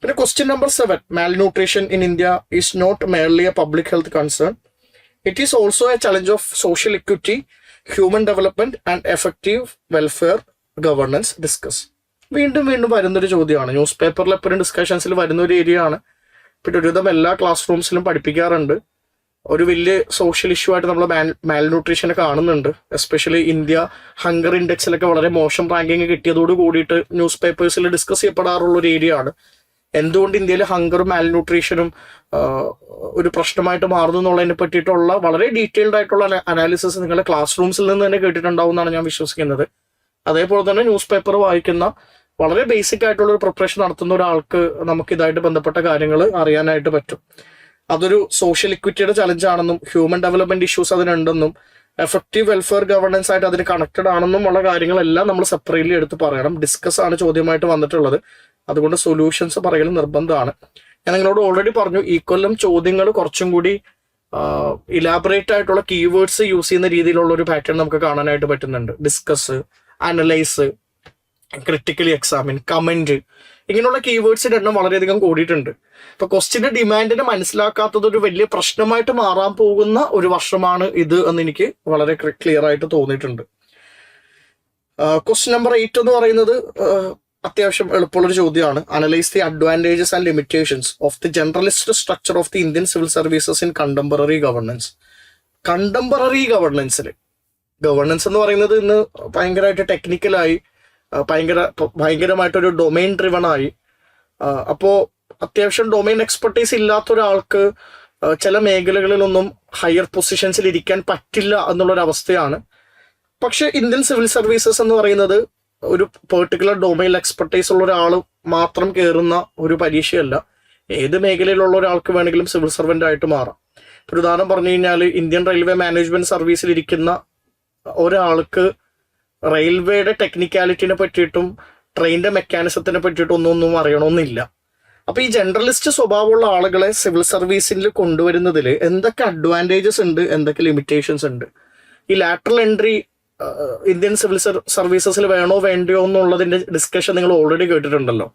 പിന്നെ question number 7, malnutrition in India is not merely a public health concern. It is also a challenge of social equity, human development and effective welfare governance. Discuss. വീണ്ടും വരുന്നൊരു ചോദ്യമാണ്. ന്യൂസ് പേപ്പറിൽ എപ്പോഴും ഡിസ്കഷൻസിൽ വരുന്ന ഒരു ഏരിയ ആണ്. പിന്നെ ഒരുവിധം എല്ലാ ക്ലാസ് റൂംസിലും പഠിപ്പിക്കാറുണ്ട്. ഒരു വലിയ സോഷ്യൽ ഇഷ്യൂ ആയിട്ട് നമ്മൾ മാൽന്യൂട്രീഷനെ കാണുന്നുണ്ട്. എസ്പെഷ്യലി ഇന്ത്യ ഹങ്കർ ഇൻഡെക്സിലൊക്കെ വളരെ മോശം റാങ്കിങ് കിട്ടിയതോട് കൂടിയിട്ട് ന്യൂസ് പേപ്പേഴ്സിൽ ഡിസ്കസ് ചെയ്യപ്പെടാറുള്ള ഒരു ഏരിയ ആണ്. എന്തുകൊണ്ട് ഇന്ത്യയിൽ ഹങ്കറും മാൽന്യൂട്രീഷനും ഒരു പ്രശ്നമായിട്ട് മാറുന്നു എന്നുള്ളതിനെ പറ്റിയിട്ടുള്ള വളരെ ഡീറ്റെയിൽഡ് ആയിട്ടുള്ള അനാലിസിസ് നിങ്ങളുടെ ക്ലാസ് റൂംസിൽ നിന്ന് തന്നെ കേട്ടിട്ടുണ്ടാവും എന്നാണ് ഞാൻ വിശ്വസിക്കുന്നത്. അതേപോലെ തന്നെ ന്യൂസ് പേപ്പർ വായിക്കുന്ന വളരെ ബേസിക് ആയിട്ടുള്ള ഒരു പ്രിപ്പറേഷൻ നടത്തുന്ന ഒരാൾക്ക് നമുക്ക് ഇതായിട്ട് ബന്ധപ്പെട്ട കാര്യങ്ങൾ അറിയാനായിട്ട് പറ്റും. അതൊരു സോഷ്യൽ ഇക്വിറ്റിയുടെ ചലഞ്ച് ആണെന്നും ഹ്യൂമൻ ഡെവലപ്മെന്റ് ഇഷ്യൂസ് അതിനുണ്ടെന്നും എഫക്റ്റീവ് വെൽഫെയർ ഗവർണൻസ് ആയിട്ട് അതിന് കണക്റ്റഡ് ആണെന്നും ഉള്ള കാര്യങ്ങളെല്ലാം നമ്മൾ സെപ്പറേറ്റ്ലി എടുത്ത് പറയണം. ഡിസ്കസ് ആണ് ചോദ്യമായിട്ട് വന്നിട്ടുള്ളത്. അതുകൊണ്ട് സൊല്യൂഷൻസ് പറയൽ നിർബന്ധമാണ്. ഞാൻ നിങ്ങളോട് ഓൾറെഡി പറഞ്ഞു, ഈ കൊല്ലം ചോദ്യങ്ങൾ കുറച്ചും കൂടി ഇലാബറേറ്റ് ആയിട്ടുള്ള കീവേഡ്സ് യൂസ് ചെയ്യുന്ന രീതിയിലുള്ള ഒരു പാറ്റേൺ നമുക്ക് കാണാനായിട്ട് പറ്റുന്നുണ്ട്. Discuss, analyse, critically examine, comment, ഇങ്ങനെയുള്ള കീവേഡ്സിന്റെ എണ്ണം വളരെയധികം കൂടിയിട്ടുണ്ട്. ഇപ്പൊ ക്വസ്റ്റ്യന്റെ ഡിമാൻഡിനെ മനസ്സിലാക്കാത്തത് ഒരു വലിയ പ്രശ്നമായിട്ട് മാറാൻ പോകുന്ന ഒരു വർഷമാണ് ഇത് എന്ന് എനിക്ക് വളരെ ക്ലിയർ ആയിട്ട് തോന്നിയിട്ടുണ്ട്. ക്വസ്റ്റ്യൻ നമ്പർ 8 എന്ന് പറയുന്നത് അത്യാവശ്യം എളുപ്പമുള്ളൊരു ചോദ്യമാണ്. Analyse the advantages and limitations of the generalist structure of the Indian civil services in contemporary governance. Contemporary governance എന്ന് പറയുന്നത് ഇന്ന് ഭയങ്കരമായിട്ട് ടെക്നിക്കലായി, ഭയങ്കരമായിട്ടൊരു ഡൊമൈൻ ഡ്രിവൺ ആയി. അപ്പോ അത്യാവശ്യം ഡൊമൈൻ എക്സ്പെർട്ടീസ് ഇല്ലാത്ത ഒരാൾക്ക് ചില മേഖലകളിലൊന്നും ഹയർ പൊസിഷൻസിൽ ഇരിക്കാൻ പറ്റില്ല എന്നുള്ളൊരവസ്ഥയാണ്. പക്ഷെ ഇന്ത്യൻ സിവിൽ സർവീസസ് എന്ന് പറയുന്നത് ഒരു പെർട്ടിക്കുലർ ഡൊമൈൻ എക്സ്പെർട്ടൈസ് ഉള്ള ഒരാൾ മാത്രം കയറുന്ന ഒരു പരീക്ഷയല്ല. ഏത് മേഖലയിലുള്ള ഒരാൾക്ക് വേണമെങ്കിലും സിവിൽ സർവൻ്റ് ആയിട്ട് മാറാം. ഒരു ഉദാഹരണം പറഞ്ഞു കഴിഞ്ഞാൽ, ഇന്ത്യൻ റെയിൽവേ മാനേജ്മെന്റ് സർവീസിൽ ഇരിക്കുന്ന ഒരാൾക്ക് റെയിൽവേയുടെ ടെക്നിക്കാലിറ്റിനെ പറ്റിയിട്ടും ട്രെയിനിന്റെ മെക്കാനിസത്തിനെ പറ്റിയിട്ടും ഒന്നും അറിയണമെന്നില്ല. അപ്പൊ ഈ ജനറലിസ്റ്റ് സ്വഭാവമുള്ള ആളുകളെ സിവിൽ സർവീസിൽ കൊണ്ടുവരുന്നതിൽ എന്തൊക്കെ അഡ്വാൻറ്റേജസ് ഉണ്ട്, എന്തൊക്കെ ലിമിറ്റേഷൻസ് ഉണ്ട്. ഈ ലാറ്ററൽ എൻട്രി ഇന്ത്യൻ സിവിൽ സർവീസസിൽ വേണോ വേണ്ടയോ എന്നുള്ളതിന്റെ ഡിസ്കഷൻ നിങ്ങൾ ഓൾറെഡി കേട്ടിട്ടുണ്ടല്ലോ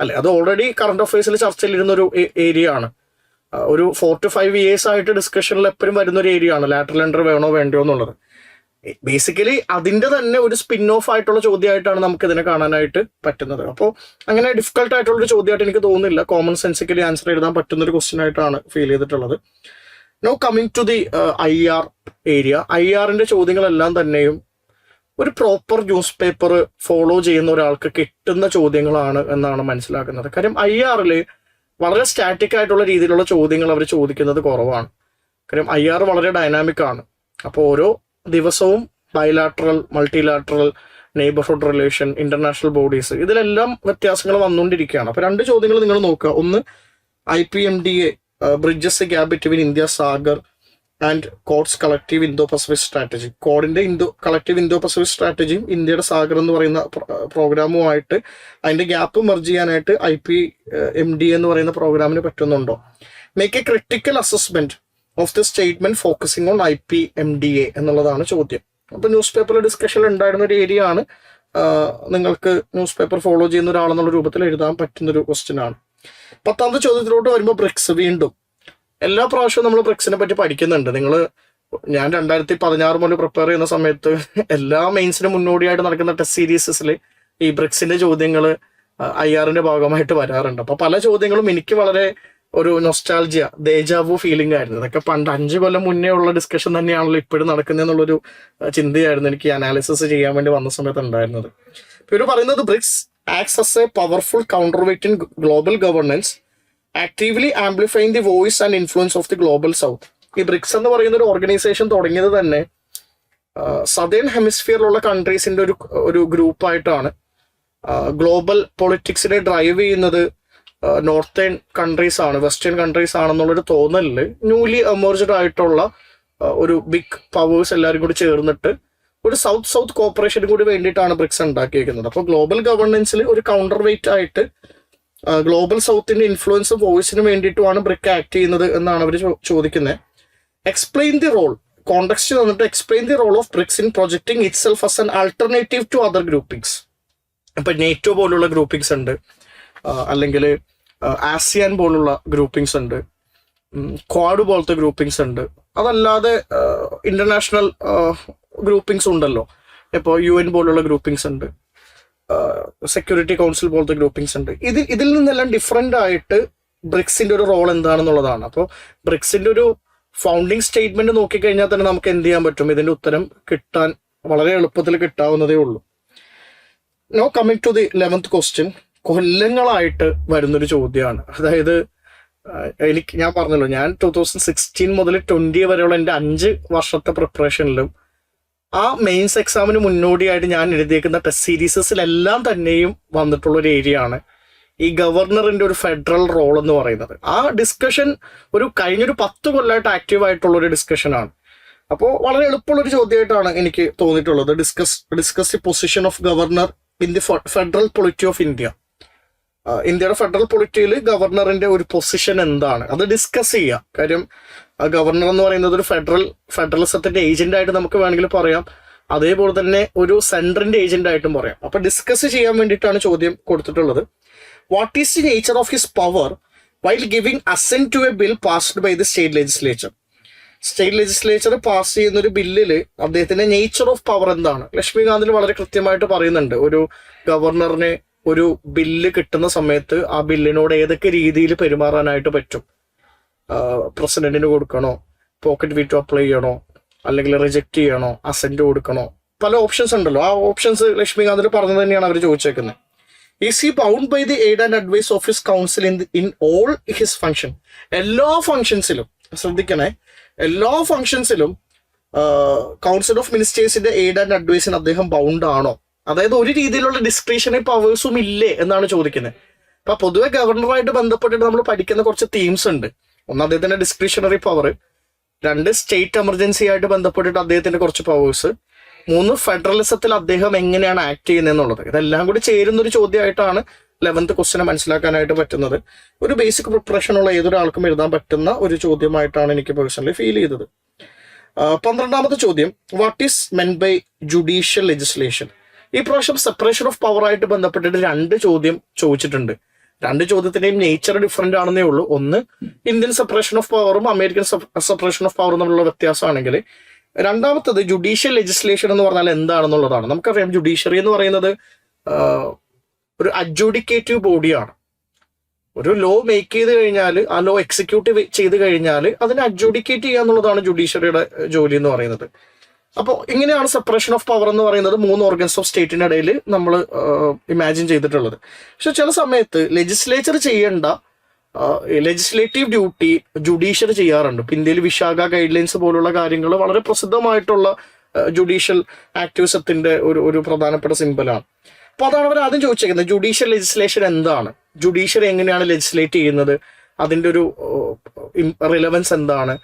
അല്ലെ? അത് ഓൾറെഡി കറണ്ട് അഫയേഴ്സിൽ ചർച്ചയിലിരുന്ന ഒരു ഏരിയ ആണ്. ഒരു 4 to 5 years ആയിട്ട് ഡിസ്കഷനിൽ എപ്പോഴും വരുന്ന ഒരു ഏരിയ ആണ് ലാറ്ററൽ എൻട്രി വേണോ വേണ്ടയോ എന്നുള്ളത്. ബേസിക്കലി അതിന്റെ തന്നെ ഒരു സ്പിൻ ഓഫ് ആയിട്ടുള്ള ചോദ്യമായിട്ടാണ് നമുക്ക് ഇതിനെ കാണാനായിട്ട് പറ്റുന്നത്. അപ്പോൾ അങ്ങനെ ഡിഫിക്കൽട്ട് ആയിട്ടുള്ള ഒരു ചോദ്യമായിട്ട് എനിക്ക് തോന്നുന്നില്ല. കോമൺ സെൻസിക്കലി ആൻസർ എഴുതാൻ പറ്റുന്ന ഒരു ക്വസ്റ്റ്യൻ ആയിട്ടാണ് ഫീൽ ചെയ്തിട്ടുള്ളത്. Now coming to the IR area. IRന്റെ ചോദ്യങ്ങളെല്ലാം തന്നെയും ഒരു പ്രോപ്പർ ന്യൂസ് പേപ്പർ ഫോളോ ചെയ്യുന്ന ഒരാൾക്ക് കിട്ടുന്ന ചോദ്യങ്ങളാണ് എന്നാണ് മനസ്സിലാക്കുന്നത്. കാര്യം IRൽ വളരെ സ്റ്റാറ്റിക് ആയിട്ടുള്ള രീതിയിലുള്ള ചോദ്യങ്ങൾ അവർ ചോദിക്കുന്നത് കുറവാണ്. കാര്യം IR വളരെ ഡൈനാമിക് ആണ്. അപ്പോൾ ഓരോ ദിവസവും bilateral, multilateral, neighbourhood relation, international bodies, ഇതിലെല്ലാം വ്യത്യാസങ്ങൾ വന്നുകൊണ്ടിരിക്കുകയാണ്. അപ്പൊ 2 ചോദ്യങ്ങൾ നിങ്ങൾ നോക്കുക. ഒന്ന്, IPMDA bridges gap between India SAGAR and Quad's collective Indo Pacific strategy. കോഡിന്റെ കളക്റ്റീവ് ഇന്തോ പസഫിക് സ്ട്രാറ്റജിയും ഇന്ത്യയുടെ സാഗർ എന്ന് പറയുന്ന പ്രോഗ്രാമുമായിട്ട് അതിന്റെ ഗ്യാപ്പ് മെർജ് ചെയ്യാനായിട്ട് IPMDA എന്ന് പറയുന്ന പ്രോഗ്രാമിന് പറ്റുന്നുണ്ടോ? Make A critical assessment of the statement focusing on IPMDA എന്നുള്ളതാണ് ചോദ്യം. അപ്പൊ ന്യൂസ് പേപ്പറിൽ ഡിസ്കഷൻ ഉണ്ടായിരുന്ന ഒരു ഏരിയ ആണ്. നിങ്ങൾക്ക് ന്യൂസ് പേപ്പർ ഫോളോ ചെയ്യുന്ന ഒരാളെന്നുള്ള രൂപത്തിൽ എഴുതാൻ പറ്റുന്ന ഒരു ക്വസ്റ്റ്യൻ ആണ്. 10ാമത്തെ ചോദ്യത്തിലോട്ട് വരുമ്പോൾ ബ്രിക്സ്. വീണ്ടും എല്ലാ പ്രാവശ്യവും നമ്മൾ ബ്രിക്സിനെ പറ്റി പഠിക്കുന്നുണ്ട്. ഞാൻ 2016 മുതൽ പ്രിപ്പയർ ചെയ്യുന്ന സമയത്ത് എല്ലാ മെയിൻസിനും മുന്നോടിയായിട്ട് നടക്കുന്ന ടെസ്റ്റ് സീരീസസിൽ ഈ ബ്രിക്സിന്റെ ചോദ്യങ്ങൾ IRന്റെ ഭാഗമായിട്ട് വരാറുണ്ട്. അപ്പൊ പല ചോദ്യങ്ങളും എനിക്ക് വളരെ ഒരു നൊസ്റ്റാൾജിയ, ദേജാവു ഫീലിംഗ് ആയിരുന്നു. ഇതൊക്കെ പണ്ട് 5 കൊല്ലം മുന്നേ ഉള്ള ഡിസ്കഷൻ തന്നെയാണല്ലോ ഇപ്പോഴും നടക്കുന്നതെന്നുള്ളൊരു ചിന്തയായിരുന്നു എനിക്ക് അനാലിസിസ് ചെയ്യാൻ വേണ്ടി വന്ന സമയത്ത് ഉണ്ടായിരുന്നത്. ഇവർ പറയുന്നത് BRICS acts as a powerful counterweight in global governance, actively amplifying the voice and influence of the global south. ഈ ബ്രിക്സ് എന്ന് പറയുന്ന ഒരു ഓർഗനൈസേഷൻ തുടങ്ങിയത് തന്നെ സദേൺ ഹെമിസ്ഫിയറിലുള്ള കൺട്രീസിന്റെ ഒരു ഗ്രൂപ്പായിട്ടാണ്. ഗ്ലോബൽ പൊളിറ്റിക്സിനെ ഡ്രൈവ് ചെയ്യുന്നത് നോർത്തേൺ കൺട്രീസ് ആണ്, വെസ്റ്റേൺ കൺട്രീസ് ആണെന്നുള്ളൊരു തോന്നലില് ന്യൂലി എമേർജ്ഡ് ആയിട്ടുള്ള ഒരു ബിഗ് പവേഴ്സ് എല്ലാവരും കൂടി ചേർന്നിട്ട് ഒരു സൗത്ത് കോപ്പറേഷനും കൂടി വേണ്ടിയിട്ടാണ് ബ്രിക്സ് ഉണ്ടാക്കിയിരിക്കുന്നത്. അപ്പോൾ ഗ്ലോബൽ ഗവർണൻസിൽ ഒരു കൗണ്ടർ വെയിറ്റ് ആയിട്ട് ഗ്ലോബൽ സൗത്തിന്റെ ഇൻഫ്ലുവൻസ് വോയിസിന് വേണ്ടിയിട്ടുമാണ് ബ്രിക് ആക്ട് ചെയ്യുന്നത് എന്നാണ് അവർ ചോദിക്കുന്നത്. എക്സ്പ്ലെയിൻ ദി റോൾ, കോണ്ടെക്സ്റ്റ് തന്നിട്ട് explain the role of BRICS in projecting itself as an alternative to other groupings. ഇപ്പൊ നേറ്റോ പോലുള്ള ഗ്രൂപ്പിംഗ്സ് ഉണ്ട്, അല്ലെങ്കിൽ ആസിയാൻ പോലുള്ള ഗ്രൂപ്പിംഗ്സ് ഉണ്ട്, ക്വാഡ് പോലത്തെ ഗ്രൂപ്പിംഗ്സ് ഉണ്ട്, അതല്ലാതെ ഇന്റർനാഷണൽ ഗ്രൂപ്പിംഗ്സ് ഉണ്ടല്ലോ. ഇപ്പോൾ UN പോലുള്ള ഗ്രൂപ്പിംഗ്സ് ഉണ്ട്, സെക്യൂരിറ്റി കൗൺസിൽ പോലത്തെ ഗ്രൂപ്പിംഗ്സ് ഉണ്ട്. ഇതിൽ നിന്നെല്ലാം ഡിഫറെൻ്റ് ആയിട്ട് ബ്രിക്സിന്റെ ഒരു റോൾ എന്താണെന്നുള്ളതാണ്. അപ്പോൾ ബ്രിക്സിന്റെ ഒരു ഫൗണ്ടിങ് സ്റ്റേറ്റ്മെന്റ് നോക്കിക്കഴിഞ്ഞാൽ തന്നെ നമുക്ക് എന്ത് ചെയ്യാൻ പറ്റും, ഇതിന്റെ ഉത്തരം കിട്ടാൻ വളരെ എളുപ്പത്തിൽ കിട്ടാവുന്നതേ ഉള്ളൂ. Now coming to the 11th question. കൊല്ലങ്ങളായിട്ട് വരുന്നൊരു ചോദ്യമാണ്. അതായത് ഞാൻ പറഞ്ഞല്ലോ, ഞാൻ 2016 മുതൽ 20 വരെയുള്ള എൻ്റെ 5 വർഷത്തെ പ്രിപ്പറേഷനിലും ആ മെയിൻസ് എക്സാമിന് മുന്നോടിയായിട്ട് ഞാൻ എഴുതിയേക്കുന്ന ടെസ്റ്റ് സീരീസസിലെല്ലാം തന്നെയും വന്നിട്ടുള്ള ഒരു ഏരിയ ആണ് ഈ ഗവർണറിന്റെ ഒരു ഫെഡറൽ റോൾ എന്ന് പറയുന്നത്. ആ ഡിസ്കഷൻ കഴിഞ്ഞൊരു 10 കൊല്ലമായിട്ട് ആക്റ്റീവ് ആയിട്ടുള്ള ഒരു ഡിസ്കഷനാണ്. അപ്പോൾ വളരെ എളുപ്പമുള്ളൊരു ചോദ്യമായിട്ടാണ് എനിക്ക് തോന്നിയിട്ടുള്ളത്. Discuss the position of governor in the federal polity of India. ഇന്ത്യയുടെ ഫെഡറൽ പൊളിറ്റിയിൽ ഗവർണറിന്റെ ഒരു പൊസിഷൻ എന്താണ്, അത് ഡിസ്കസ് ചെയ്യുക. കാര്യം ഗവർണർ എന്ന് പറയുന്നത് ഒരു ഫെഡറലിസത്തിന്റെ ഏജന്റ് ആയിട്ട് നമുക്ക് വേണമെങ്കിൽ പറയാം, അതേപോലെ തന്നെ ഒരു സെൻട്രലിന്റെ ഏജന്റ് ആയിട്ടും പറയാം. അപ്പൊ ഡിസ്കസ് ചെയ്യാൻ വേണ്ടിയിട്ടാണ് ചോദ്യം കൊടുത്തിട്ടുള്ളത്. What is the nature of his power while giving assent to a bill passed by the state legislature. State legislature pass ചെയ്യുന്ന ഒരു ബില്ലില് അദ്ദേഹത്തിന്റെ നേച്ചർ ഓഫ് പവർ എന്താണ്? ലക്ഷ്മികാന്തിൽ വളരെ കൃത്യമായിട്ട് പറയുന്നുണ്ട്, ഒരു ഗവർണറിന് ഒരു ബില്ല് കിട്ടുന്ന സമയത്ത് ആ ബില്ലിനോട് ഏതൊക്കെ രീതിയിൽ പെരുമാറാനായിട്ട് പറ്റും. പ്രസിഡന്റിന് കൊടുക്കണോ, പോക്കറ്റ് വീറ്റോ അപ്ലൈ ചെയ്യണോ, അല്ലെങ്കിൽ റിജക്ട് ചെയ്യണോ, അസെന്റ് കൊടുക്കണോ, പല ഓപ്ഷൻസ് ഉണ്ടല്ലോ. ആ ഓപ്ഷൻസ് ലക്ഷ്മികാന്തിൽ പറഞ്ഞത് തന്നെയാണ് അവർ ചോദിച്ചേക്കുന്നത്. Is he bound by the aid and advice of his council in all his function. എല്ലാ ഫംഗ്ഷൻസിലും ശ്രദ്ധിക്കണേ, എല്ലാ ഫംഗ്ഷൻസിലും കൗൺസിൽ ഓഫ് മിനിസ്റ്റേഴ്സിന്റെ എയ്ഡ് ആൻഡ് അഡ്വൈസിന് അദ്ദേഹം ബൗണ്ട് ആണോ? അതായത് ഒരു രീതിയിലുള്ള ഡിസ്ക്രിഷണറി പവേഴ്സും ഇല്ലേ എന്നാണ് ചോദിക്കുന്നത്. അപ്പൊ പൊതുവെ ഗവർണറുമായിട്ട് ബന്ധപ്പെട്ടിട്ട് നമ്മൾ പഠിക്കുന്ന കുറച്ച് തീംസ് ഉണ്ട്. ഒന്ന്, അദ്ദേഹത്തിന്റെ ഡിസ്ക്രിഷണറി പവർ. 2, സ്റ്റേറ്റ് എമർജൻസി ആയിട്ട് ബന്ധപ്പെട്ടിട്ട് അദ്ദേഹത്തിന്റെ കുറച്ച് പവേഴ്സ്. 3, ഫെഡറലിസത്തിൽ അദ്ദേഹം എങ്ങനെയാണ് ആക്ട് ചെയ്യുന്നത് എന്നുള്ളത്. ഇതെല്ലാം കൂടി ചേരുന്ന ഒരു ചോദ്യമായിട്ടാണ് 11th ക്വസ്റ്റിനെ മനസ്സിലാക്കാനായിട്ട് പറ്റുന്നത്. ഒരു ബേസിക് പ്രിപ്പറേഷൻ ഉള്ള ഏതൊരാൾക്കും എഴുതാൻ പറ്റുന്ന ഒരു ചോദ്യമായിട്ടാണ് എനിക്ക് പേഴ്സണലി ഫീൽ ചെയ്തത്. 12ാമത്തെ ചോദ്യം, what is meant by judicial legislation? ഈ പ്രാവശ്യം സെപ്പറേഷൻ ഓഫ് പവർ ആയിട്ട് ബന്ധപ്പെട്ടിട്ട് 2 ചോദ്യം ചോദിച്ചിട്ടുണ്ട്. 2 ചോദ്യത്തിന്റെയും നേച്ചർ ഡിഫറെന്റ് ആണെന്നേ ഉള്ളൂ. ഒന്ന്, ഇന്ത്യൻ സെപ്പറേഷൻ ഓഫ് പവറും അമേരിക്കൻ സെപ്പറേഷൻ ഓഫ് പവറും തമ്മിലുള്ള വ്യത്യാസമാണെങ്കിൽ, രണ്ടാമത്തത് ജുഡീഷ്യൽ ലെജിസ്ലേഷൻ എന്ന് പറഞ്ഞാൽ എന്താണെന്നുള്ളതാണ്. നമുക്കറിയാം, ജുഡീഷ്യറി എന്ന് പറയുന്നത് ഒരു അഡ്ജുഡിക്കേറ്റീവ് ബോഡിയാണ്. ഒരു ലോ മേക്ക് ചെയ്ത് കഴിഞ്ഞാൽ, ആ ലോ എക്സിക്യൂട്ട് ചെയ്ത് കഴിഞ്ഞാൽ അതിനെ അഡ്ജുഡിക്കേറ്റ് ചെയ്യുക എന്നുള്ളതാണ് ജുഡീഷ്യറിയുടെ ജോലി എന്ന് പറയുന്നത്. അപ്പോൾ ഇങ്ങനെയാണ് സെപ്പറേഷൻ ഓഫ് പവർ എന്ന് പറയുന്നത് 3 ഓർഗൻസ് ഓഫ് സ്റ്റേറ്റിന്റെ ഇടയിൽ നമ്മൾ ഇമാജിൻ ചെയ്തിട്ടുള്ളത്. പക്ഷെ ചില സമയത്ത് ലെജിസ്ലേച്ചർ ചെയ്യേണ്ട ലെജിസ്ലേറ്റീവ് ഡ്യൂട്ടി ജുഡീഷ്യറി ചെയ്യാറുണ്ട്. ഇന്ത്യയിൽ വിശാഖ ഗൈഡ് ലൈൻസ് പോലുള്ള കാര്യങ്ങൾ വളരെ പ്രസിദ്ധമായിട്ടുള്ള ജുഡീഷ്യൽ ആക്ടിവിസത്തിന്റെ ഒരു പ്രധാനപ്പെട്ട സിമ്പലാണ്. അപ്പൊ അതാണ് അവർ ആദ്യം ചോദിച്ചേക്കുന്നത്, ജുഡീഷ്യൽ ലെജിസ്ലേഷൻ എന്താണ്, ജുഡീഷ്യറി എങ്ങനെയാണ് ലെജിസ്ലേറ്റ് ചെയ്യുന്നത്, അതിന്റെ ഒരു റിലവൻസ് എന്താണ്,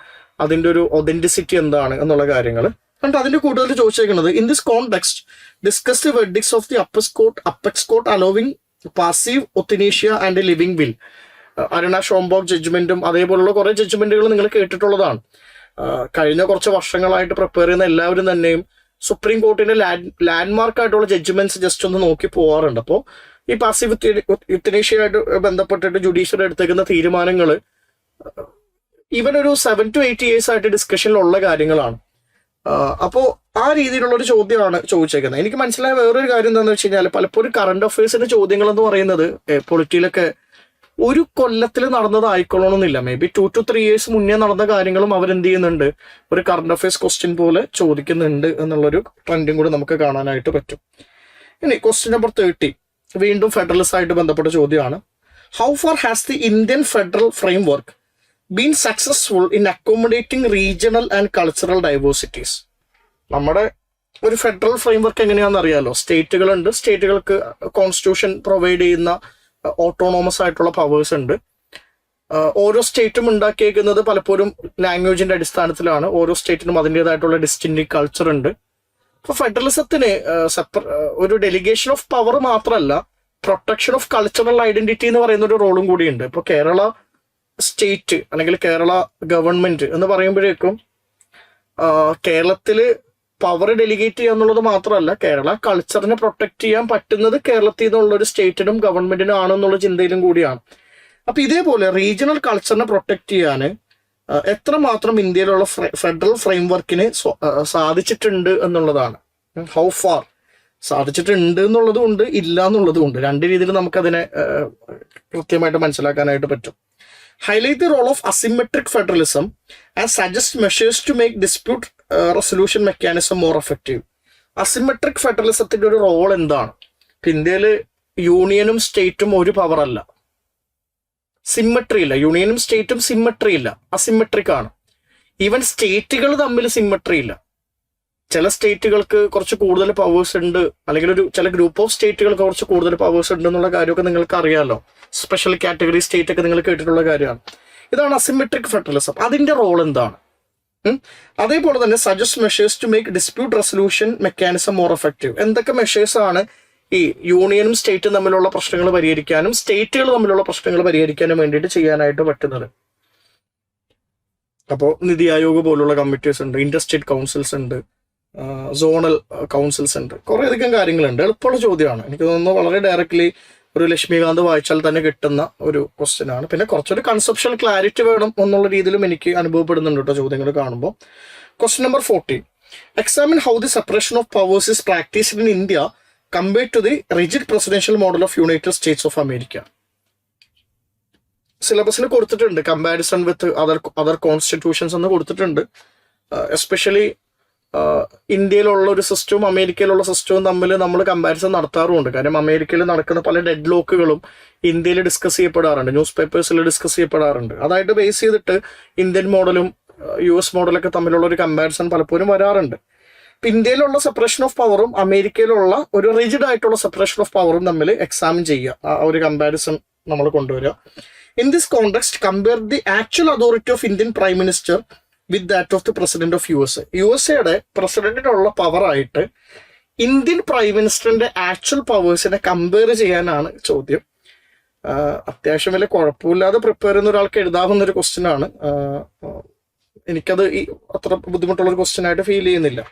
അതിന്റെ ഒരു ഒതന്റിസിറ്റി എന്താണ് എന്നുള്ള കാര്യങ്ങൾ. എന്നിട്ട് അതിന്റെ കൂടുതൽ ചോദിച്ചേക്കുന്നത്, in this context discuss the verdicts of the apex court allowing passive euthanasia and living will. Aruna Shanbaug ജഡ്ജ്മെന്റും അതേപോലുള്ള കുറെ ജഡ്ജ്മെന്റുകൾ നിങ്ങൾ കേട്ടിട്ടുള്ളതാണ്. കഴിഞ്ഞ കുറച്ച് വർഷങ്ങളായിട്ട് പ്രിപ്പയർ ചെയ്യുന്ന എല്ലാവരും തന്നെയും സുപ്രീം കോർട്ടിന്റെ ലാൻഡ്മാർക്ക് ആയിട്ടുള്ള ജഡ്ജ്മെന്റ്സ് ജസ്റ്റ് ഒന്ന് നോക്കി പോകാറുണ്ട്. അപ്പോൾ ഈ പാസീവ് യുത്തനേഷ്യയായിട്ട് ബന്ധപ്പെട്ടിട്ട് ജുഡീഷ്യറി എടുത്തേക്കുന്ന തീരുമാനങ്ങൾ ഈവൻ ഒരു 7 to 8 years ആയിട്ട് ഡിസ്കഷനിലുള്ള കാര്യങ്ങളാണ്. അപ്പോൾ ആ രീതിയിലുള്ള ഒരു ചോദ്യമാണ് ചോദിച്ചേക്കുന്നത്. എനിക്ക് മനസ്സിലായ വേറൊരു കാര്യം എന്താണെന്ന് വെച്ച് കഴിഞ്ഞാൽ, പലപ്പോഴും കറണ്ട് അഫയേഴ്സിന്റെ ചോദ്യങ്ങൾ എന്ന് പറയുന്നത് പൊളിറ്റിയിലൊക്കെ ഒരു കൊല്ലത്തിൽ നടന്നതായിക്കൊള്ളണമെന്നില്ല. മേ ബി 2 to 3 years മുന്നേ നടന്ന കാര്യങ്ങളും അവരെന്ത് ചെയ്യുന്നുണ്ട്, ഒരു കറണ്ട് അഫയേഴ്സ് ക്വസ്റ്റ്യൻ പോലെ ചോദിക്കുന്നുണ്ട് എന്നുള്ളൊരു ട്രെൻഡും കൂടി നമുക്ക് കാണാനായിട്ട് പറ്റും. ഇനി ക്വസ്റ്റ്യൻ നമ്പർ 30 വീണ്ടും ഫെഡറലിസം ആയിട്ട് ബന്ധപ്പെട്ട ചോദ്യമാണ്. How far has the Indian federal framework been successful in accommodating regional and cultural diversities? നമ്മുടെ ഒരു ഫെഡറൽ ഫ്രെയിംവർക്ക് എങ്ങനെയാണെന്ന് അറിയാലോ. സ്റ്റേറ്റുകളുണ്ട്, സ്റ്റേറ്റുകൾക്ക് കോൺസ്റ്റിറ്റ്യൂഷൻ പ്രൊവൈഡ് ചെയ്യുന്ന ഓട്ടോണോമസ് ആയിട്ടുള്ള പവേഴ്സ് ഉണ്ട്. ഓരോ സ്റ്റേറ്റും ഉണ്ടാക്കിയേക്കുന്നത് പലപ്പോഴും ലാംഗ്വേജിന്റെ അടിസ്ഥാനത്തിലാണ്. ഓരോ സ്റ്റേറ്റിനും അതിൻ്റെതായിട്ടുള്ള ഡിസ്റ്റിൻക്റ്റ് കൾച്ചർ ഉണ്ട്. ഇപ്പൊ ഫെഡറലിസത്തിന് ഒരു ഡെലിഗേഷൻ ഓഫ് പവർ മാത്രമല്ല, പ്രൊട്ടക്ഷൻ ഓഫ് കൾച്ചറൽ ഐഡന്റിറ്റി എന്ന് പറയുന്ന ഒരു റോളും കൂടിയുണ്ട്. ഇപ്പൊ കേരള സ്റ്റേറ്റ് അല്ലെങ്കിൽ കേരള ഗവൺമെന്റ് എന്ന് പറയുമ്പോഴേക്കും കേരളത്തില് പവർ ഡെലിഗേറ്റ് ചെയ്യുക എന്നുള്ളത് മാത്രമല്ല, കേരള കൾച്ചറിനെ പ്രൊട്ടക്ട് ചെയ്യാൻ പറ്റുന്നത് കേരളത്തിൽ നിന്നുള്ള ഒരു സ്റ്റേറ്റിനും ഗവൺമെന്റിനും ആണെന്നുള്ള ചിന്തയിലും കൂടിയാണ്. അപ്പൊ ഇതേപോലെ റീജിയണൽ കൾച്ചറിനെ പ്രൊട്ടക്ട് ചെയ്യാൻ എത്രമാത്രം ഇന്ത്യയിലുള്ള ഫെഡറൽ ഫ്രെയിംവർക്കിന് സാധിച്ചിട്ടുണ്ട് എന്നുള്ളതാണ്. ഹൗ ഫാർ സാധിച്ചിട്ടുണ്ട് എന്നുള്ളതും ഉണ്ട്, ഇല്ല എന്നുള്ളതും ഉണ്ട്. രണ്ട് രീതിയിൽ നമുക്കതിനെ കൃത്യമായിട്ട് മനസ്സിലാക്കാനായിട്ട് പറ്റും. Highlight the role of asymmetric federalism and suggest measures to make dispute resolution mechanism more effective. Asymmetric ഫെഡറലിസത്തിന്റെ ഒരു റോൾ എന്താണ്? ഇന്ത്യയിൽ യൂണിയനും സ്റ്റേറ്റും ഒരു പവർ അല്ല, സിമ്മട്രി ഇല്ല. യൂണിയനും സ്റ്റേറ്റും സിമ്മട്രി ഇല്ല, അസിമെട്രിക് ആണ്. ഈവൻ സ്റ്റേറ്റുകൾ തമ്മിൽ സിമ്മട്രി ഇല്ല. ചില സ്റ്റേറ്റുകൾക്ക് കുറച്ച് കൂടുതൽ പവേഴ്സ് ഉണ്ട്, അല്ലെങ്കിൽ ചില ഗ്രൂപ്പ് ഓഫ് സ്റ്റേറ്റുകൾക്ക് കുറച്ച് കൂടുതൽ പവേഴ്സ് ഉണ്ട് എന്നുള്ള കാര്യമൊക്കെ നിങ്ങൾക്ക് അറിയാമല്ലോ. സ്പെഷ്യൽ കാറ്റഗറി സ്റ്റേറ്റ് ഒക്കെ നിങ്ങൾ കേട്ടിട്ടുള്ള കാര്യമാണ്. ഇതാണ് അസിമെട്രിക് ഫെഡറലിസം. അതിന്റെ റോൾ എന്താണ്? അതേപോലെ തന്നെ suggest measures to make dispute resolution mechanism more effective. എന്തൊക്കെ മെഷേഴ്സ് ആണ് ഈ യൂണിയനും സ്റ്റേറ്റും തമ്മിലുള്ള പ്രശ്നങ്ങൾ പരിഹരിക്കാനും സ്റ്റേറ്റുകൾ തമ്മിലുള്ള പ്രശ്നങ്ങൾ പരിഹരിക്കാനും വേണ്ടിയിട്ട് ചെയ്യാനായിട്ട് പറ്റുന്നത്? അപ്പോൾ നിതി ആയോഗ് പോലുള്ള കമ്മിറ്റീസ് ഉണ്ട്, ഇന്റർസ്റ്റേറ്റ് കൗൺസിൽസ് ഉണ്ട്, സോണൽ കൗൺസിൽസ് ഉണ്ട്, കുറെ അധികം കാര്യങ്ങളുണ്ട്. എളുപ്പമുള്ള ചോദ്യമാണ്. എനിക്ക് തോന്നുന്നു വളരെ ഡയറക്ട്ലി ഒരു ലക്ഷ്മികാന്ത് വായിച്ചാൽ തന്നെ കിട്ടുന്ന ഒരു ക്വസ്റ്റ്യൻ ആണ്. പിന്നെ കുറച്ചൊരു കൺസെപ്ഷ്യൽ ക്ലാരിറ്റി വേണം എന്നുള്ള രീതിയിലും എനിക്ക് അനുഭവപ്പെടുന്നുണ്ട് കേട്ടോ ചോദ്യങ്ങൾ കാണുമ്പോൾ. Question number 14. Examine how the separation of powers is practised in India compared to the rigid presidential model of United States of America. സിലബസിൽ കൊടുത്തിട്ടുണ്ട് കമ്പാരിസൺ വിത്ത് അതർ കോൺസ്റ്റിറ്റ്യൂഷൻസ് എന്ന് കൊടുത്തിട്ടുണ്ട്. എസ്പെഷ്യലി ഇന്ത്യയിലുള്ള ഒരു സിസ്റ്റവും അമേരിക്കയിലുള്ള സിസ്റ്റവും തമ്മിൽ നമ്മൾ കമ്പാരിസൺ നടത്താറുമുണ്ട്. കാര്യം അമേരിക്കയിൽ നടക്കുന്ന പല ഡെഡ് ലോക്കുകളും ഇന്ത്യയിൽ ഡിസ്കസ് ചെയ്യപ്പെടാറുണ്ട്, ന്യൂസ് പേപ്പേഴ്സിൽ ഡിസ്കസ് ചെയ്യപ്പെടാറുണ്ട്. അതായിട്ട് ബേസ് ചെയ്തിട്ട് ഇന്ത്യൻ മോഡലും US മോഡലൊക്കെ തമ്മിലുള്ള ഒരു കമ്പാരിസൺ പലപ്പോഴും വരാറുണ്ട്. ഇപ്പം ഇന്ത്യയിലുള്ള സെപ്പറേഷൻ ഓഫ് പവറും അമേരിക്കയിലുള്ള ഒരു റിജിഡ് ആയിട്ടുള്ള സെപ്പറേഷൻ ഓഫ് പവറും തമ്മിൽ എക്സാമിൻ ചെയ്യുക, ആ ഒരു കമ്പാരിസൺ നമ്മൾ കൊണ്ടുവരിക. In this context compare the actual authority of Indian prime minister with that of the president of USA പ്രസിഡന്റിനുള്ള പവറായിട്ട് ഇന്ത്യൻ പ്രൈം മിനിസ്റ്ററിന്റെ ആക്ച്വൽ പവേഴ്സിനെ കമ്പയർ ചെയ്യാനാണ് ചോദ്യം. അത്യാവശ്യം വലിയ കുഴപ്പമില്ലാതെ പ്രിപ്പയർ ചെയ്യുന്ന ഒരാൾക്ക് എഴുതാവുന്ന ഒരു ക്വസ്റ്റ്യൻ ആണ്. എനിക്കത് അത്ര ബുദ്ധിമുട്ടുള്ള ഒരു ക്വസ്റ്റ്യൻ ആയിട്ട് ഫീൽ ചെയ്യുന്നില്ല.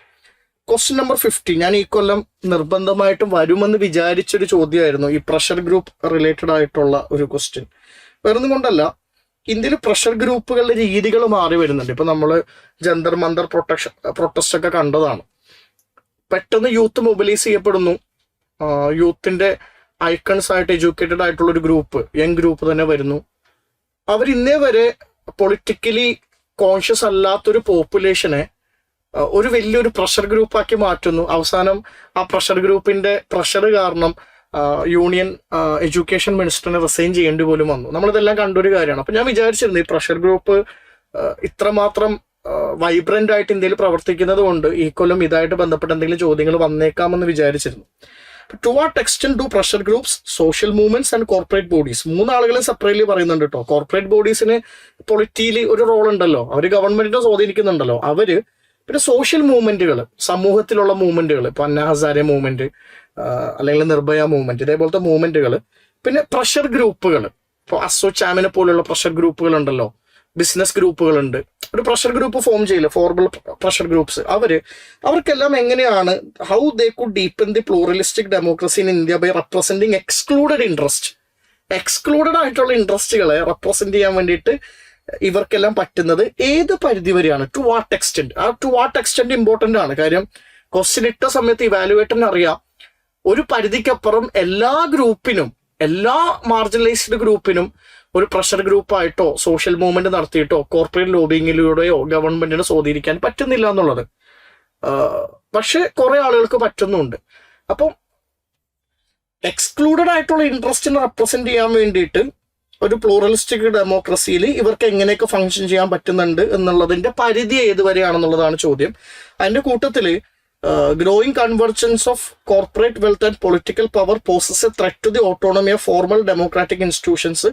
Question number 50. ഞാൻ ഈ കൊല്ലം നിർബന്ധമായിട്ടും വരുമെന്ന് വിചാരിച്ചൊരു ചോദ്യമായിരുന്നു ഈ പ്രഷർ ഗ്രൂപ്പ് റിലേറ്റഡ് ആയിട്ടുള്ള ഒരു ക്വസ്റ്റ്യൻ. വേറൊന്നും കൊണ്ടല്ല, ഇന്ത്യയിൽ പ്രഷർ ഗ്രൂപ്പുകളുടെ രീതികൾ മാറി വരുന്നുണ്ട്. ഇപ്പൊ നമ്മൾ ജന്തർ മന്തർ പ്രൊട്ടസ്റ്റ് ഒക്കെ കണ്ടതാണ്. പെട്ടെന്ന് യൂത്ത് മൊബിലൈസ് ചെയ്യപ്പെടുന്നു. യൂത്തിന്റെ ഐക്കൺസ് ആയിട്ട് എഡ്യൂക്കേറ്റഡ് ആയിട്ടുള്ള ഒരു ഗ്രൂപ്പ്, യങ് ഗ്രൂപ്പ് തന്നെ വരുന്നു. അവർ ഇന്നേ വരെ പൊളിറ്റിക്കലി കോൺഷ്യസ് അല്ലാത്തൊരു പോപ്പുലേഷനെ ഒരു വലിയൊരു പ്രഷർ ഗ്രൂപ്പാക്കി മാറ്റുന്നു. അവസാനം ആ പ്രഷർ ഗ്രൂപ്പിന്റെ പ്രഷർ കാരണം യൂണിയൻ എഡ്യൂക്കേഷൻ മിനിസ്റ്ററിനെ റിസൈൻ ചെയ്യേണ്ടി പോലും വന്നു. നമ്മളിതെല്ലാം കണ്ടൊരു കാര്യമാണ്. അപ്പൊ ഞാൻ വിചാരിച്ചിരുന്നു ഈ പ്രഷർ ഗ്രൂപ്പ് ഇത്രമാത്രം വൈബ്രന്റ് ആയിട്ട് ഇന്ത്യയിൽ പ്രവർത്തിക്കുന്നത് കൊണ്ട് ഈ കൊല്ലം ഇതായിട്ട് ബന്ധപ്പെട്ട എന്തെങ്കിലും ചോദ്യങ്ങൾ വന്നേക്കാമെന്ന് വിചാരിച്ചിരുന്നു. To what extent do pressure groups social movements and corporate bodies? മൂന്നാളുകളെ സെപ്പറേറ്റ്ലി പറയുന്നുണ്ട് കേട്ടോ. കോർപ്പറേറ്റ് ബോഡീസിന് പൊളിറ്റിയിൽ ഒരു റോൾ ഉണ്ടല്ലോ, അവർ ഗവൺമെന്റിനെ സ്വാധീനിക്കുന്നുണ്ടല്ലോ അവര്. പിന്നെ സോഷ്യൽ മൂവ്മെന്റുകൾ, സമൂഹത്തിലുള്ള മൂവ്മെന്റുകൾ, ഇപ്പൊ അന്ന ഹസാരെ മൂവ്മെന്റ് അല്ലെങ്കിൽ നിർഭയ മൂവ്മെന്റ്, ഇതേപോലത്തെ മൂവ്മെന്റുകൾ. പിന്നെ പ്രഷർ ഗ്രൂപ്പുകൾ, ഇപ്പോൾ അസോചാമിനെ പോലുള്ള പ്രഷർ ഗ്രൂപ്പുകൾ ഉണ്ടല്ലോ, ബിസിനസ് ഗ്രൂപ്പുകളുണ്ട്. ഒരു പ്രഷർ ഗ്രൂപ്പ് ഫോം ചെയ്യില്ല, ഫോർമൽ പ്രഷർ ഗ്രൂപ്പ്സ്. അവർക്കെല്ലാം എങ്ങനെയാണ് how they could deepen the pluralistic democracy in India by representing excluded interest. Excluded ആയിട്ടുള്ള ഇൻട്രസ്റ്റുകളെ റെപ്രസെന്റ് ചെയ്യാൻ വേണ്ടിയിട്ട് ഇവർക്കെല്ലാം പറ്റുന്നത് ഏത് പരിധി വരെയാണ്? To what extent. ആ ടു വാട്ട് എക്സ്റ്റെന്റ് ഇമ്പോർട്ടന്റ് ആണ്. കാര്യം ക്വസ്റ്റ്യൻ ഇട്ട സമയത്ത് ഇവാലുവേറ്ററിന് അറിയാം ഒരു പരിധിക്കപ്പുറം എല്ലാ ഗ്രൂപ്പിനും, എല്ലാ മാർജിനലൈസ്ഡ് ഗ്രൂപ്പിനും ഒരു പ്രഷർ ഗ്രൂപ്പായിട്ടോ സോഷ്യൽ മൂവ്മെന്റ് നടത്തിയിട്ടോ കോർപ്പറേറ്റ് ലോബിങ്ങിലൂടെയോ ഗവൺമെന്റിനെ സ്വാധീനിക്കാൻ പറ്റുന്നില്ല എന്നുള്ളത്. പക്ഷെ കുറെ ആളുകൾക്ക് പറ്റുന്നുണ്ട്. അപ്പം എക്സ്ക്ലൂഡഡ് ആയിട്ടുള്ള ഇൻട്രസ്റ്റിനെ റെപ്രസെന്റ് ചെയ്യാൻ വേണ്ടിയിട്ട് ഒരു പ്ലൂറലിസ്റ്റിക് ഡെമോക്രസിയിൽ ഇവർക്ക് എങ്ങനെയൊക്കെ ഫങ്ഷൻ ചെയ്യാൻ പറ്റുന്നുണ്ട് എന്നുള്ളതിന്റെ പരിധി ഏതുവരെയാണെന്നുള്ളതാണ് ചോദ്യം. അതിന്റെ കൂട്ടത്തില് growing convergence of corporate wealth and political power poses a threat to the autonomy of formal democratic institutions,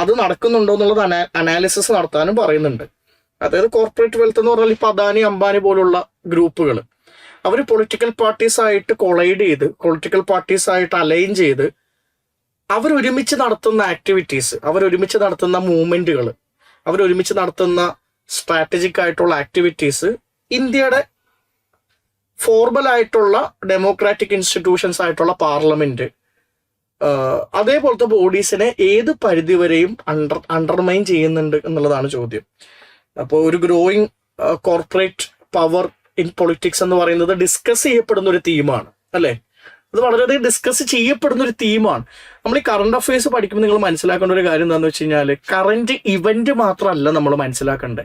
അത് നടക്കുന്നുണ്ടോ എന്നുള്ളത് അനാലിസിസ് നടത്താനും പറയുന്നുണ്ട്. അതായത് കോർപ്പറേറ്റ് വെൽത്ത് എന്ന് പറഞ്ഞാൽ ഇപ്പൊ അദാനി അംബാനി പോലുള്ള ഗ്രൂപ്പുകൾ അവർ പൊളിറ്റിക്കൽ പാർട്ടീസ് ആയിട്ട് കൊളൈഡ് ചെയ്ത്, പൊളിറ്റിക്കൽ പാർട്ടീസ് ആയിട്ട് അലൈൻ ചെയ്ത് അവരൊരുമിച്ച് നടത്തുന്ന ആക്ടിവിറ്റീസ്, അവരൊരുമിച്ച് നടത്തുന്ന മൂവ്മെന്റുകൾ, അവരൊരുമിച്ച് നടത്തുന്ന സ്ട്രാറ്റജിക് ആയിട്ടുള്ള ആക്ടിവിറ്റീസ് ഇന്ത്യയുടെ ഫോർമൽ ആയിട്ടുള്ള ഡെമോക്രാറ്റിക് ഇൻസ്റ്റിറ്റ്യൂഷൻസ് ആയിട്ടുള്ള പാർലമെന്റ് അതേപോലത്തെ ബോഡീസിനെ ഏത് പരിധിവരെയും അണ്ടർമൈൻ ചെയ്യുന്നുണ്ട് എന്നുള്ളതാണ് ചോദ്യം. അപ്പോൾ ഒരു growing corporate power in politics എന്ന് പറയുന്നത് ഡിസ്കസ് ചെയ്യപ്പെടുന്ന ഒരു തീമാണ് അല്ലേ? അത് വളരെയധികം ഡിസ്കസ് ചെയ്യപ്പെടുന്ന ഒരു തീമാണ്. നമ്മൾ ഈ കറണ്ട് അഫയേഴ്സ് പഠിക്കുമ്പോൾ നിങ്ങൾ മനസ്സിലാക്കേണ്ട ഒരു കാര്യം എന്താണെന്ന് വെച്ച് കഴിഞ്ഞാൽ കറന്റ് ഇവന്റ് മാത്രമല്ല നമ്മൾ മനസ്സിലാക്കണ്ടേ,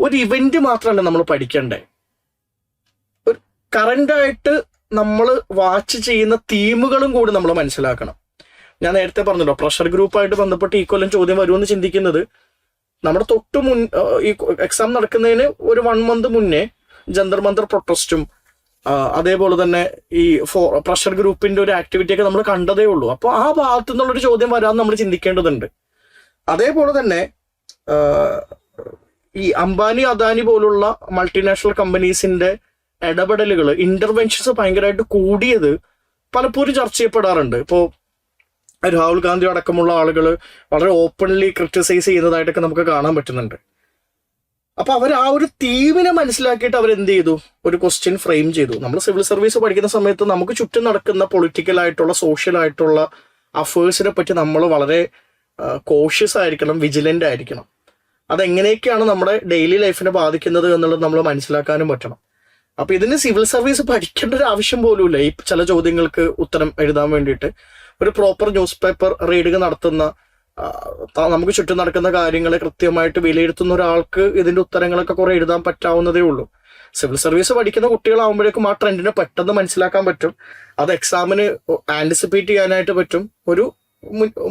ഒരു ഇവന്റ് മാത്രമല്ല നമ്മൾ പഠിക്കണ്ടേ, ഒരു കറണ്ടായിട്ട് നമ്മൾ വാച്ച് ചെയ്യുന്ന തീമുകളും കൂടി നമ്മൾ മനസ്സിലാക്കണം. ഞാൻ നേരത്തെ പറഞ്ഞല്ലോ, പ്രഷർ ഗ്രൂപ്പായിട്ട് ബന്ധപ്പെട്ട് ഈ കൊല്ലം ചോദ്യം വരുമെന്ന് ചിന്തിക്കുന്നത് നമ്മുടെ ഈ എക്സാം നടക്കുന്നതിന് ഒരു 1 month മുന്നേ ജന്തർ മന്തർ പ്രൊട്ടസ്റ്റും അതേപോലെ തന്നെ ഈ പ്രഷർ ഗ്രൂപ്പിന്റെ ഒരു ആക്ടിവിറ്റി ഒക്കെ നമ്മൾ കണ്ടതേ ഉള്ളൂ. അപ്പോൾ ആ ഭാഗത്തു നിന്നുള്ളൊരു ചോദ്യം വരാമെന്ന് നമ്മൾ ചിന്തിക്കേണ്ടതുണ്ട്. അതേപോലെ തന്നെ ഈ അംബാനി അദാനി പോലുള്ള മൾട്ടിനാഷണൽ കമ്പനീസിന്റെ ഇടപെടലുകൾ, ഇന്റർവെൻഷൻസ് ഭയങ്കരമായിട്ട് കൂടിയത് പലപ്പോഴും ചർച്ച ചെയ്യപ്പെടാറുണ്ട്. ഇപ്പോൾ രാഹുൽ ഗാന്ധി അടക്കമുള്ള ആളുകൾ വളരെ ഓപ്പൺലി ക്രിറ്റിസൈസ് ചെയ്യുന്നതായിട്ടൊക്കെ നമുക്ക് കാണാൻ പറ്റുന്നുണ്ട്. അപ്പൊ അവർ ആ ഒരു തീമിനെ മനസ്സിലാക്കിയിട്ട് അവരെന്ത് ചെയ്തു, ഒരു ക്വസ്റ്റ്യൻ ഫ്രെയിം ചെയ്തു. നമ്മൾ സിവിൽ സർവീസ് പഠിക്കുന്ന സമയത്ത് നമുക്ക് ചുറ്റും നടക്കുന്ന പൊളിറ്റിക്കൽ ആയിട്ടുള്ള സോഷ്യൽ ആയിട്ടുള്ള അഫേഴ്സിനെ പറ്റി നമ്മൾ വളരെ കോഷ്യസ് ആയിരിക്കണം, വിജിലന്റ് ആയിരിക്കണം. അതെങ്ങനെയൊക്കെയാണ് നമ്മുടെ ഡെയിലി ലൈഫിനെ ബാധിക്കുന്നത് എന്നുള്ളത് നമ്മൾ മനസ്സിലാക്കാനും പറ്റണം. അപ്പൊ ഇതിന് സിവിൽ സർവീസ് പഠിക്കേണ്ട ഒരു ആവശ്യം പോലുമില്ല. ഈ ചില ചോദ്യങ്ങൾക്ക് ഉത്തരം എഴുതാൻ വേണ്ടിയിട്ട് ഒരു പ്രോപ്പർ ന്യൂസ് പേപ്പർ റീഡിങ് നടത്തുന്ന, നമുക്ക് ചുറ്റും നടക്കുന്ന കാര്യങ്ങളെ കൃത്യമായിട്ട് വിലയിരുത്തുന്ന ഒരാൾക്ക് ഇതിന്റെ ഉത്തരങ്ങളൊക്കെ കുറെ എഴുതാൻ പറ്റാവുന്നതേ ഉള്ളൂ. സിവിൽ സർവീസ് പഠിക്കുന്ന കുട്ടികളാവുമ്പോഴേക്കും ആ ട്രെൻഡിനെ പെട്ടെന്ന് മനസ്സിലാക്കാൻ പറ്റും. അത് എക്സാമിന് ആന്റിസിപ്പേറ്റ് ചെയ്യാനായിട്ട് പറ്റും. ഒരു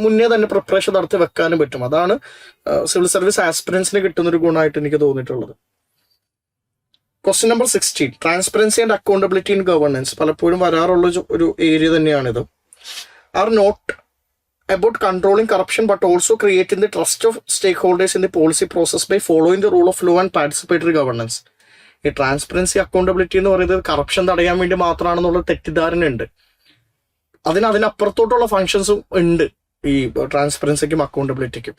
മുന്നേ തന്നെ പ്രിപ്പറേഷൻ നടത്തി വെക്കാനും പറ്റും. അതാണ് സിവിൽ സർവീസ് ആസ്പിറൻസിന് കിട്ടുന്ന ഒരു ഗുണമായിട്ട് എനിക്ക് തോന്നിയിട്ടുള്ളത്. Question number 16, transparency and accountability in governance. പലപ്പോഴും വരാറുള്ള ഒരു ഏരിയ തന്നെയാണിത്. Are not about controlling corruption but also creating the trust of stakeholders in the policy process by following the rule of law and participatory governance. ഈ transparency accountability എന്ന് പറയുന്നത് corruption തടയാൻ വേണ്ടി മാത്രമാണെന്നുള്ള തെറ്റിദ്ധാരണ ഉണ്ട്. അതിനപ്പുറത്തോട്ടുള്ള ഫങ്ഷൻസും ഉണ്ട് ഈ ട്രാൻസ്പെറൻസിക്കും അക്കൗണ്ടബിലിറ്റിക്കും.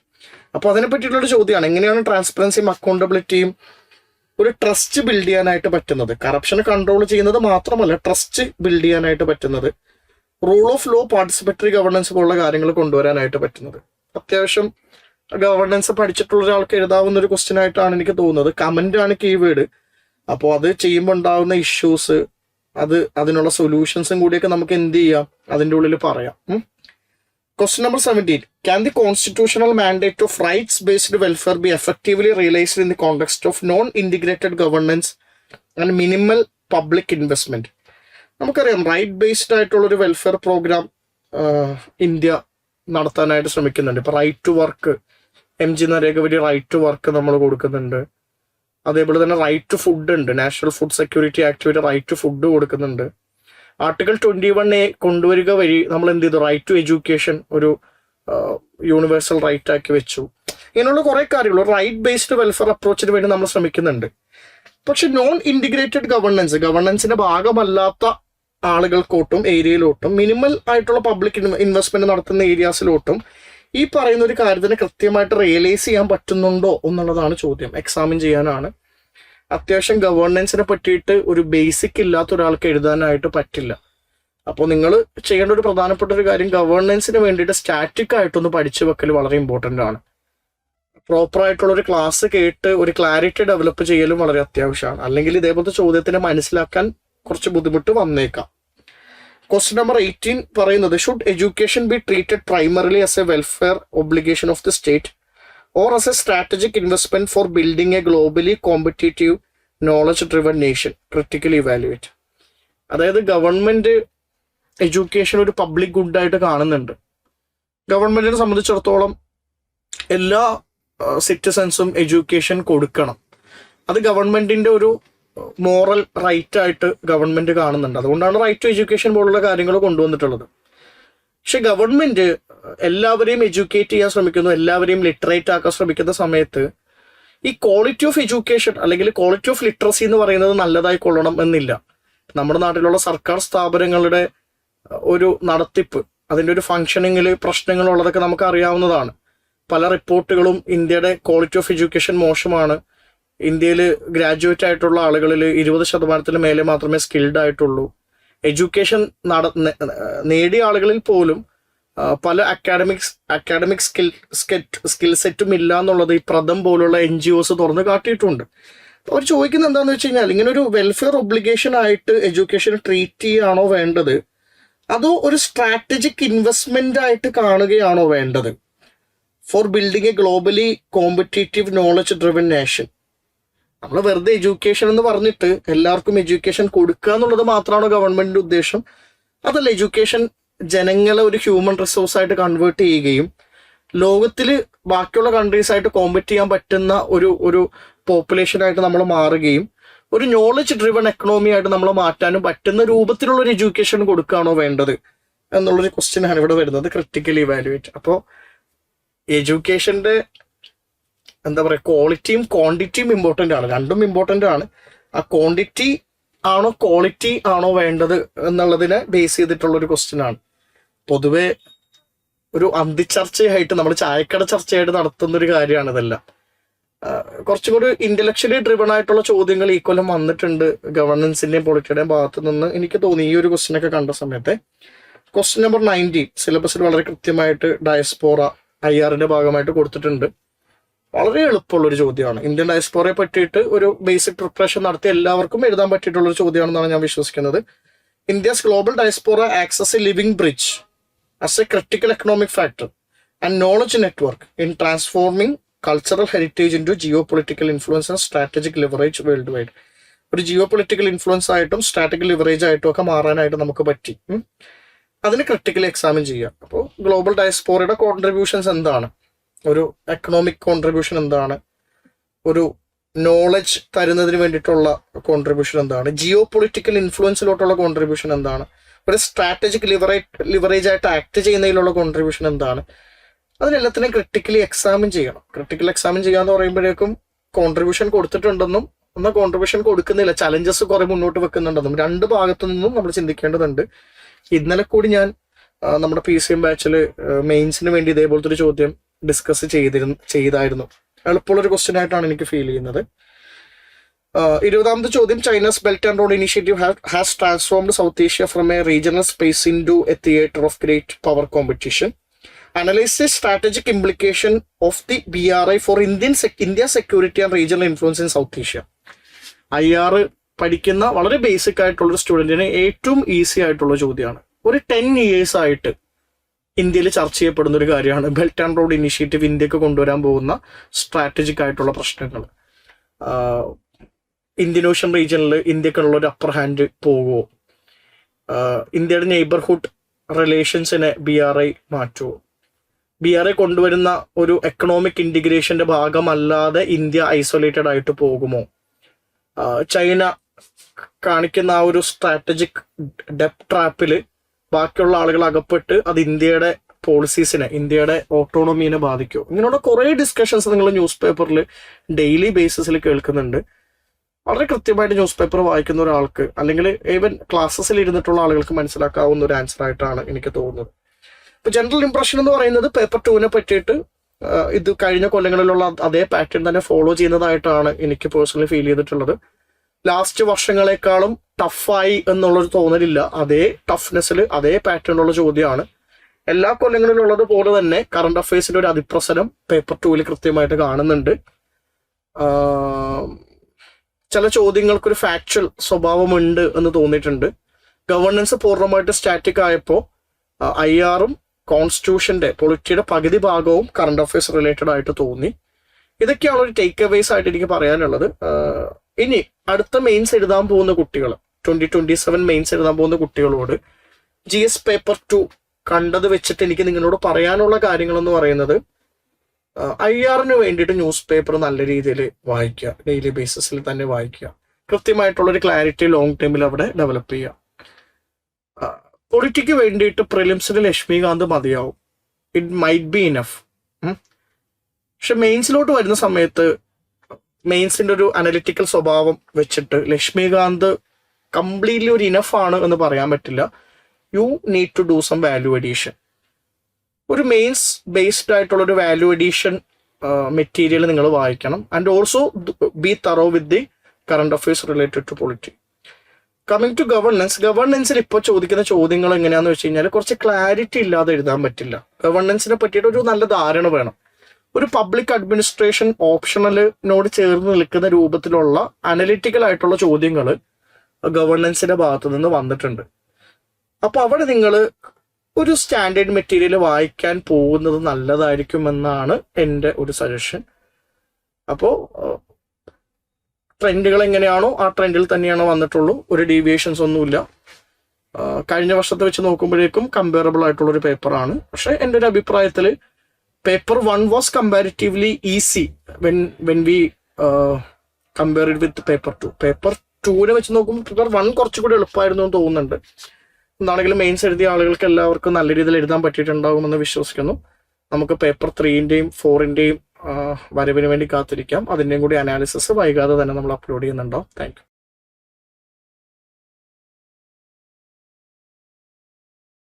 അപ്പോൾ അതിനെ പറ്റിയിട്ടുള്ള ചോദ്യമാണ്, എങ്ങനെയാണ് ട്രാൻസ്പെറൻസിയും അക്കൗണ്ടബിലിറ്റിയും ഒരു ട്രസ്റ്റ് ബിൽഡ് ചെയ്യാനായിട്ട് പറ്റുന്നത്? കറപ്ഷനെ കൺട്രോൾ ചെയ്യുന്നത് മാത്രമല്ല, ട്രസ്റ്റ് ബിൽഡ് ചെയ്യാനായിട്ട് പറ്റുന്നത്, റൂൾ ഓഫ് ലോ, പാർട്ടിസിപ്പറ്ററി ഗവർണൻസ് പോലുള്ള കാര്യങ്ങൾ കൊണ്ടുവരാനായിട്ട് പറ്റുന്നത്. അത്യാവശ്യം ഗവർണൻസ് പഠിച്ചിട്ടുള്ള ഒരാൾക്ക് എഴുതാവുന്ന ഒരു ക്വസ്റ്റ്യൻ ആയിട്ടാണ് എനിക്ക് തോന്നുന്നത്. കമന്റ് ആണ് കീവേഡ്. അപ്പോൾ അത് ചെയ്യുമ്പോൾ ഉണ്ടാവുന്ന ഇഷ്യൂസ്, അതിനുള്ള സൊല്യൂഷൻസും കൂടിയൊക്കെ നമുക്ക് എന്ത് ചെയ്യാം, അതിൻ്റെ ഉള്ളിൽ പറയാം. Question number 17, can the constitutional mandate of rights based welfare be effectively realised in the context of non integrated governance and minimal public investment? നമുക്കറിയാം, റൈറ്റ് ബേസ്ഡ് ആയിട്ടുള്ള ഒരു വെൽഫെയർ പ്രോഗ്രാം ഇന്ത്യ നടത്താനായിട്ട് ശ്രമിക്കുന്നുണ്ട്. ഇപ്പൊ right to work, MG NREGA വഴി right to work നമ്മൾ കൊടുക്കുന്നുണ്ട്. അതേപോലെ തന്നെ റൈറ്റ് ടു ഫുഡ് ഉണ്ട്, നാഷണൽ ഫുഡ് സെക്യൂരിറ്റി ആക്ട് വഴി റൈറ്റ് ടു ഫുഡ് കൊടുക്കുന്നുണ്ട്. ആർട്ടിക്കിൾ 21A കൊണ്ടുവരിക വഴി നമ്മൾ എന്ത് ചെയ്തു, റൈറ്റ് ടു എഡ്യൂക്കേഷൻ ഒരു യൂണിവേഴ്സൽ റൈറ്റ് ആക്കി വെച്ചു. ഇങ്ങനെയുള്ള കുറെ കാര്യങ്ങൾ റൈറ്റ് ബേസ്ഡ് വെൽഫെയർ അപ്രോച്ചിന് വേണ്ടി നമ്മൾ ശ്രമിക്കുന്നുണ്ട്. പക്ഷെ നോൺ ഇന്റിഗ്രേറ്റഡ് ഗവർണൻസിന്റെ ഭാഗമല്ലാത്ത ആളുകൾക്കോട്ടും ഏരിയയിലോട്ടും മിനിമൽ ആയിട്ടുള്ള പബ്ലിക് ഇൻവെസ്റ്റ്മെന്റ് നടത്തുന്ന ഏരിയാസിലോട്ടും ഈ പറയുന്ന ഒരു കാര്യത്തിന് കൃത്യമായിട്ട് റിയലൈസ് ചെയ്യാൻ പറ്റുന്നുണ്ടോ എന്നുള്ളതാണ് ചോദ്യം. എക്സാമിൻ ചെയ്യാനാണ്. അത്യാവശ്യം ഗവർണൻസിനെ പറ്റിയിട്ട് ഒരു ബേസിക് ഇല്ലാത്ത ഒരാൾക്ക് എഴുതാനായിട്ട് പറ്റില്ല. അപ്പോൾ നിങ്ങൾ ചെയ്യേണ്ട ഒരു പ്രധാനപ്പെട്ട ഒരു കാര്യം, ഗവർണൻസിന് വേണ്ടിയിട്ട് സ്റ്റാറ്റിക് ആയിട്ടൊന്ന് പഠിച്ചു വെക്കൽ വളരെ ഇമ്പോർട്ടൻ്റ് ആണ്. പ്രോപ്പർ ആയിട്ടുള്ള ഒരു ക്ലാസ് കേട്ട് ഒരു ക്ലാരിറ്റി ഡെവലപ്പ് ചെയ്യലും വളരെ അത്യാവശ്യമാണ്. അല്ലെങ്കിൽ ഇതേപോലത്തെ ചോദ്യത്തിനെ മനസ്സിലാക്കാൻ കുറച്ച് ബുദ്ധിമുട്ട് വന്നേക്കാം. ക്വസ്റ്റ്യൻ നമ്പർ 18 പറയുന്നത്, should education be treated primarily as A welfare obligation of the state or as A strategic investment for building A globally competitive knowledge driven nation, critically evaluate? അതായത് ഗവൺമെന്റ് എഡ്യൂക്കേഷൻ ഒരു public ഗുഡായിട്ട് കാണുന്നുണ്ട്. ഗവൺമെന്റിനെ സംബന്ധിച്ചിടത്തോളം എല്ലാ സിറ്റിസൺസും education കൊടുക്കണം. അത് ഗവൺമെന്റിന്റെ ഒരു മോറൽ റൈറ്റ് ആയിട്ട് ഗവൺമെന്റ് കാണുന്നുണ്ട്. അതുകൊണ്ടാണ് റൈറ്റ് ടു എഡ്യൂക്കേഷൻ പോലുള്ള കാര്യങ്ങൾ കൊണ്ടുവന്നിട്ടുള്ളത്. പക്ഷെ ഗവൺമെന്റ് എല്ലാവരെയും എഡ്യൂക്കേറ്റ് ചെയ്യാൻ ശ്രമിക്കുന്നു, എല്ലാവരെയും ലിറ്ററേറ്റ് ആക്കാൻ ശ്രമിക്കുന്ന സമയത്ത് ഈ ക്വാളിറ്റി ഓഫ് എഡ്യൂക്കേഷൻ അല്ലെങ്കിൽ ക്വാളിറ്റി ഓഫ് ലിറ്ററസി എന്ന് പറയുന്നത് നല്ലതായി കൊള്ളണം എന്നില്ല. നമ്മുടെ നാട്ടിലുള്ള സർക്കാർ സ്ഥാപനങ്ങളുടെ ഒരു നടത്തിപ്പ്, അതിൻ്റെ ഒരു ഫങ്ഷനിങ്ങിൽ പ്രശ്നങ്ങളുള്ളതൊക്കെ നമുക്ക് അറിയാവുന്നതാണ്. പല റിപ്പോർട്ടുകളും ഇന്ത്യയുടെ ക്വാളിറ്റി ഓഫ് എഡ്യൂക്കേഷൻ മോശമാണ്. ഇന്ത്യയിൽ ഗ്രാജുവേറ്റ് ആയിട്ടുള്ള ആളുകളിൽ 20% മേലെ മാത്രമേ സ്കിൽഡ് ആയിട്ടുള്ളൂ. എഡ്യൂക്കേഷൻ നേടിയ ആളുകളിൽ പോലും പല അക്കാഡമിക് സ്കിൽ സെറ്റും ഇല്ല എന്നുള്ളത് ഈ പ്രഥം പോലുള്ള NGOs തുറന്ന് കാട്ടിയിട്ടുണ്ട്. അവർ ചോദിക്കുന്നത് എന്താണെന്ന് വെച്ച് കഴിഞ്ഞാൽ, ഇങ്ങനെ ഒരു വെൽഫെയർ ഒബ്ലിഗേഷൻ ആയിട്ട് എഡ്യൂക്കേഷൻ ട്രീറ്റ് ചെയ്യുകയാണോ വേണ്ടത്, അതോ ഒരു സ്ട്രാറ്റജിക് ഇൻവെസ്റ്റ്മെന്റ് ആയിട്ട് കാണുകയാണോ വേണ്ടത് for building A globally competitive knowledge driven nation? നമ്മൾ വെറുതെ എഡ്യൂക്കേഷൻ എന്ന് പറഞ്ഞിട്ട് എല്ലാവർക്കും എഡ്യൂക്കേഷൻ കൊടുക്കുക എന്നുള്ളത് മാത്രമാണോ ഗവൺമെന്റിന്റെ ഉദ്ദേശം? അതല്ല, എഡ്യൂക്കേഷൻ ജനങ്ങളെ ഒരു ഹ്യൂമൻ റിസോഴ്സ് ആയിട്ട് കൺവേർട്ട് ചെയ്യുകയും ലോകത്തിൽ ബാക്കിയുള്ള കൺട്രീസ് ആയിട്ട് കോമ്പറ്റ് ചെയ്യാൻ പറ്റുന്ന ഒരു പോപ്പുലേഷനായിട്ട് നമ്മൾ മാറുകയും ഒരു നോളജ് ഡ്രിവൺ എക്കണോമി ആയിട്ട് നമ്മൾ മാറ്റാനും പറ്റുന്ന രൂപത്തിലുള്ള ഒരു എഡ്യൂക്കേഷൻ കൊടുക്കുകയാണോ വേണ്ടത് എന്നുള്ളൊരു ക്വസ്റ്റ്യൻ ആണ് ഇവിടെ വരുന്നത്, ക്രിട്ടിക്കലി ഇവാലുവേറ്റ്. അപ്പോൾ എഡ്യൂക്കേഷന്റെ എന്താ പറയുക, ക്വാളിറ്റിയും ക്വാണ്ടിറ്റിയും ഇമ്പോർട്ടൻ്റ് ആണ്, രണ്ടും ഇമ്പോർട്ടൻ്റ് ആണ്. ആ ക്വാണ്ടിറ്റി ആണോ ക്വാളിറ്റി ആണോ വേണ്ടത് എന്നുള്ളതിനെ ബേസ് ചെയ്തിട്ടുള്ള ഒരു ക്വസ്റ്റ്യൻ ആണ്. പൊതുവെ ഒരു അന്തിച്ചർച്ചയായിട്ട്, നമ്മൾ ചായക്കട ചർച്ചയായിട്ട് നടത്തുന്ന ഒരു കാര്യമാണ് ഇതെല്ലാം. കുറച്ചും കൂടി ഇന്റലക്ച്വലി ഡ്രിവൺ ആയിട്ടുള്ള ചോദ്യങ്ങൾ ഈ കൊല്ലം വന്നിട്ടുണ്ട് ഗവർണൻസിന്റെയും പൊളിറ്റിയുടെയും ഭാഗത്തു നിന്ന്, എനിക്ക് തോന്നി ഈ ഒരു ക്വസ്റ്റ്യൻ ഒക്കെ കണ്ട സമയത്തെ. ക്വസ്റ്റ്യൻ നമ്പർ 90 സിലബസിൽ വളരെ കൃത്യമായിട്ട് ഡയസ്പോറ IR ഭാഗമായിട്ട് കൊടുത്തിട്ടുണ്ട്. വളരെ എളുപ്പമുള്ള ഒരു ചോദ്യമാണ്. ഇന്ത്യൻ ഡയസ്പോറയെ പറ്റിയിട്ട് ഒരു ബേസിക് പ്രിപ്പറേഷൻ നടത്തി എല്ലാവർക്കും എഴുതാൻ പറ്റിയിട്ടുള്ള ഒരു ചോദ്യമാണെന്നാണ് ഞാൻ വിശ്വസിക്കുന്നത്. India's global diaspora acts a living bridge as a critical economic factor and knowledge network in transforming cultural heritage into geo political influence and strategic leverage worldwide. ഒരു geo political influence ആയിട്ടും strategic leverage ആയിട്ടും ഒക്കെ മാറാനായിട്ട് നമുക്ക് പറ്റി. അതിന് critically examine ചെയ്യാം. അപ്പോൾ ഗ്ലോബൽ ഡയസ്പോറയുടെ കോൺട്രിബ്യൂഷൻസ് എന്താണ്, ഒരു എക്കണോമിക് കോൺട്രിബ്യൂഷൻ എന്താണ്, ഒരു നോളജ് തരുന്നതിന് വേണ്ടിയിട്ടുള്ള കോൺട്രിബ്യൂഷൻ എന്താണ്, ജിയോ പൊളിറ്റിക്കൽ ഇൻഫ്ലുവൻസിലോട്ടുള്ള കോൺട്രിബ്യൂഷൻ എന്താണ്, ഒരു സ്ട്രാറ്റജിക് ലിവറേജ് ആയിട്ട് ആക്ട് ചെയ്യുന്നതിലുള്ള കോൺട്രിബ്യൂഷൻ എന്താണ്, അതിനെല്ലാത്തിനും ക്രിട്ടിക്കലി എക്സാമിൻ ചെയ്യണം. ക്രിട്ടിക്കൽ എക്സാമിൻ ചെയ്യാന്ന് പറയുമ്പോഴേക്കും കോൺട്രിബ്യൂഷൻ കൊടുത്തിട്ടുണ്ടെന്നും എന്നാൽ കോൺട്രിബ്യൂഷൻ കൊടുക്കുന്നില്ല, ചലഞ്ചസ് കുറെ മുന്നോട്ട് വെക്കുന്നുണ്ടെന്നും രണ്ട് ഭാഗത്തു നിന്നും നമ്മൾ ചിന്തിക്കേണ്ടതുണ്ട്. ഇന്നലെ കൂടി ഞാൻ നമ്മുടെ PCM ബാച്ചിൽ മെയിൻസിന് വേണ്ടി ഇതേപോലത്തെ ഒരു ചോദ്യം ഡിസ്കസ് ചെയ്തായിരുന്നു. എളുപ്പമുള്ളൊരു ക്വസ്റ്റ്യൻ ആയിട്ടാണ് എനിക്ക് ഫീൽ ചെയ്യുന്നത്. 20ാമത്തെ ചോദ്യം, China's belt and road initiative has transformed South Asia from a regional space into a theatre of great power competition. Analyze the strategic implication of the BRI for India security and regional influence in South Asia. IR പഠിക്കുന്ന വളരെ basic ആയിട്ടുള്ള ഒരു സ്റ്റുഡൻറ്റിന് ഏറ്റവും easy ആയിട്ടുള്ള ചോദ്യമാണ്. ഒരു 10 years ആയിട്ട് ഇന്ത്യയിൽ ചർച്ച ചെയ്യപ്പെടുന്ന ഒരു കാര്യമാണ് ബെൽറ്റ് ആൻഡ് റോഡ് ഇനിഷ്യേറ്റീവ് ഇന്ത്യക്ക് കൊണ്ടുവരാൻ പോകുന്ന സ്ട്രാറ്റജിക് ആയിട്ടുള്ള പ്രശ്നങ്ങൾ. ഇന്ത്യൻ ഓഷ്യൻ റീജിയനിൽ ഇന്ത്യക്കുള്ള ഒരു അപ്പർ ഹാൻഡ് പോകുമോ, ഇന്ത്യയുടെ നെയ്ബർഹുഡ് റിലേഷൻസിനെ BRI മാറ്റുമോ, BRI കൊണ്ടുവരുന്ന ഒരു എക്കണോമിക് ഇന്റിഗ്രേഷന്റെ ഭാഗമല്ലാതെ ഇന്ത്യ ഐസൊലേറ്റഡ് ആയിട്ട് പോകുമോ, ചൈന കാണിക്കുന്ന ആ ഒരു സ്ട്രാറ്റജിക് ഡെപ്ത് ട്രാപ്പിൽ ബാക്കിയുള്ള ആളുകൾ അകപ്പെട്ട് അത് ഇന്ത്യയുടെ പോളിസീസിനെ, ഇന്ത്യയുടെ ഓട്ടോണമിനെ ബാധിക്കുമോ, ഇങ്ങനെയുള്ള കുറേ ഡിസ്കഷൻസ് നിങ്ങൾ ന്യൂസ് പേപ്പറിൽ ഡെയിലി ബേസിസിൽ കേൾക്കുന്നുണ്ട്. വളരെ കൃത്യമായിട്ട് ന്യൂസ് പേപ്പർ വായിക്കുന്ന ഒരാൾക്ക്, അല്ലെങ്കിൽ ഈവൻ ക്ലാസ്സസിൽ ഇരുന്നിട്ടുള്ള ആളുകൾക്ക് മനസ്സിലാക്കാവുന്ന ഒരു ആൻസർ ആയിട്ടാണ് എനിക്ക് തോന്നുന്നത്. ഇപ്പൊ ജനറൽ ഇംപ്രഷൻ എന്ന് പറയുന്നത് പേപ്പർ 2നെ പറ്റിയിട്ട് ഇത് കഴിഞ്ഞ കൊല്ലങ്ങളിലുള്ള അതേ പാറ്റേൺ തന്നെ ഫോളോ ചെയ്യുന്നതായിട്ടാണ് എനിക്ക് പേഴ്സണലി ഫീൽ ചെയ്തിട്ടുള്ളത്. ലാസ്റ്റ് വർഷങ്ങളെക്കാളും ടഫായി എന്നുള്ളൊരു തോന്നലില്ല, അതേ ടഫ്നെസ്സിൽ അതേ പാറ്റേണിലുള്ള ചോദ്യമാണ്. എല്ലാ കൊല്ലങ്ങളിലുള്ളത് പോലെ തന്നെ കറണ്ട് അഫയേഴ്സിന്റെ ഒരു അതിപ്രസരം പേപ്പർ 2ൽ കൃത്യമായിട്ട് കാണുന്നുണ്ട്. ചില ചോദ്യങ്ങൾക്കൊരു ഫാക്ച്വൽ സ്വഭാവമുണ്ട് എന്ന് തോന്നിയിട്ടുണ്ട്. ഗവർണൻസ് പൂർണ്ണമായിട്ട് സ്റ്റാറ്റിക് ആയപ്പോൾ IRഉം കോൺസ്റ്റിറ്റ്യൂഷന്റെ പൊളിറ്റിയുടെ പകുതി ഭാഗവും കറണ്ട് അഫയേഴ്സ് റിലേറ്റഡ് ആയിട്ട് തോന്നി. ഇതൊക്കെയാണ് ഒരു ടേക്ക് അവേസ് ആയിട്ട് എനിക്ക് പറയാനുള്ളത്. ഇനി അടുത്ത മെയിൻസ് എഴുതാൻ പോകുന്ന കുട്ടികൾ, 2027 മെയിൻസ് എഴുതാൻ പോകുന്ന കുട്ടികളോട് GS പേപ്പർ 2 കണ്ടത് വെച്ചിട്ട് എനിക്ക് നിങ്ങളോട് പറയാനുള്ള കാര്യങ്ങൾ എന്ന് പറയുന്നത്, IRന് വേണ്ടിയിട്ട് ന്യൂസ് പേപ്പർ നല്ല രീതിയിൽ വായിക്കുക, ഡെയിലി ബേസിസിൽ തന്നെ വായിക്കുക, കൃത്യമായിട്ടുള്ളൊരു ക്ലാരിറ്റി ലോങ് ടൈമിൽ അവിടെ ഡെവലപ്പ് ചെയ്യുക. പൊളിറ്റിക്ക് വേണ്ടിയിട്ട് പ്രിലിംസിന് ലക്ഷ്മികാന്ത് മതിയാവും, ഇറ്റ് മൈറ്റ് ബി ഇനഫ്. പക്ഷെ മെയിൻസിലോട്ട് വരുന്ന സമയത്ത് മെയിൻസിന്റെ ഒരു അനലിറ്റിക്കൽ സ്വഭാവം വെച്ചിട്ട് ലക്ഷ്മികാന്ത് കംപ്ലീറ്റ്ലി ഒരു ഇനഫ് ആണ് എന്ന് പറയാൻ പറ്റില്ല. You need to do some value addition. ഒരു മെയിൻസ് ബേസ്ഡ് ആയിട്ടുള്ള ഒരു വാല്യൂ എഡീഷൻ മെറ്റീരിയൽ നിങ്ങൾ വായിക്കണം. And also be thorough with the current affairs related to polity. Coming to ഗവർണൻസിൽ ഇപ്പോൾ ചോദിക്കുന്ന ചോദ്യങ്ങൾ എങ്ങനെയാന്ന് വെച്ച് കഴിഞ്ഞാൽ കുറച്ച് ക്ലാരിറ്റി ഇല്ലാതെ എഴുതാൻ പറ്റില്ല. ഗവർണൻസിനെ പറ്റിയിട്ട് ഒരു നല്ല ധാരണ വേണം. ഒരു പബ്ലിക് അഡ്മിനിസ്ട്രേഷൻ ഓപ്ഷണലിനോട് ചേർന്ന് നിൽക്കുന്ന രൂപത്തിലുള്ള അനലിറ്റിക്കൽ ആയിട്ടുള്ള ചോദ്യങ്ങൾ ഗവർണൻസിന്റെ ഭാഗത്തു നിന്ന് വന്നിട്ടുണ്ട്. അപ്പൊ അവിടെ നിങ്ങൾ ഒരു സ്റ്റാൻഡേർഡ് മെറ്റീരിയൽ വായിക്കാൻ പോകുന്നത് നല്ലതായിരിക്കുമെന്നാണ് എൻ്റെ ഒരു സജഷൻ. അപ്പോൾ ട്രെൻഡുകൾ എങ്ങനെയാണോ ആ ട്രെൻഡിൽ തന്നെയാണ് വന്നിട്ടുള്ളൂ. ഒരു ഡീവിയേഷൻസ് ഒന്നുമില്ല. കഴിഞ്ഞ വർഷത്തെ വെച്ച് നോക്കുമ്പോഴേക്കും കമ്പയറബിൾ ആയിട്ടുള്ള ഒരു പേപ്പറാണ്. പക്ഷെ എൻ്റെ ഒരു അഭിപ്രായത്തിൽ paper 1 was comparatively easy when we compare it with paper 2. Paper 2 വെച്ച് നോക്കുമ്പോൾ പേപ്പർ 1 കുറച്ചുകൂടി എളുപ്പമായിരുന്നു എന്ന് തോന്നുന്നുണ്ട്. എന്താണെങ്കിലും മെയിൻസ് എഴുതിയ ആളുകൾക്ക് എല്ലാവർക്കും നല്ല രീതിയിൽ എഴുതാൻ പറ്റിയിട്ടുണ്ടാകുമെന്ന് വിശ്വസിക്കുന്നു. നമുക്ക് പേപ്പർ 3-ന്റെയും 4-ന്റെയും വരവിന് വേണ്ടി കാത്തിരിക്കാം. അതിൻ്റെയും കൂടി അനാലിസിസ് വൈകാതെ തന്നെ നമ്മൾ അപ്ലോഡ് ചെയ്യുന്നുണ്ടാവും. Thank you.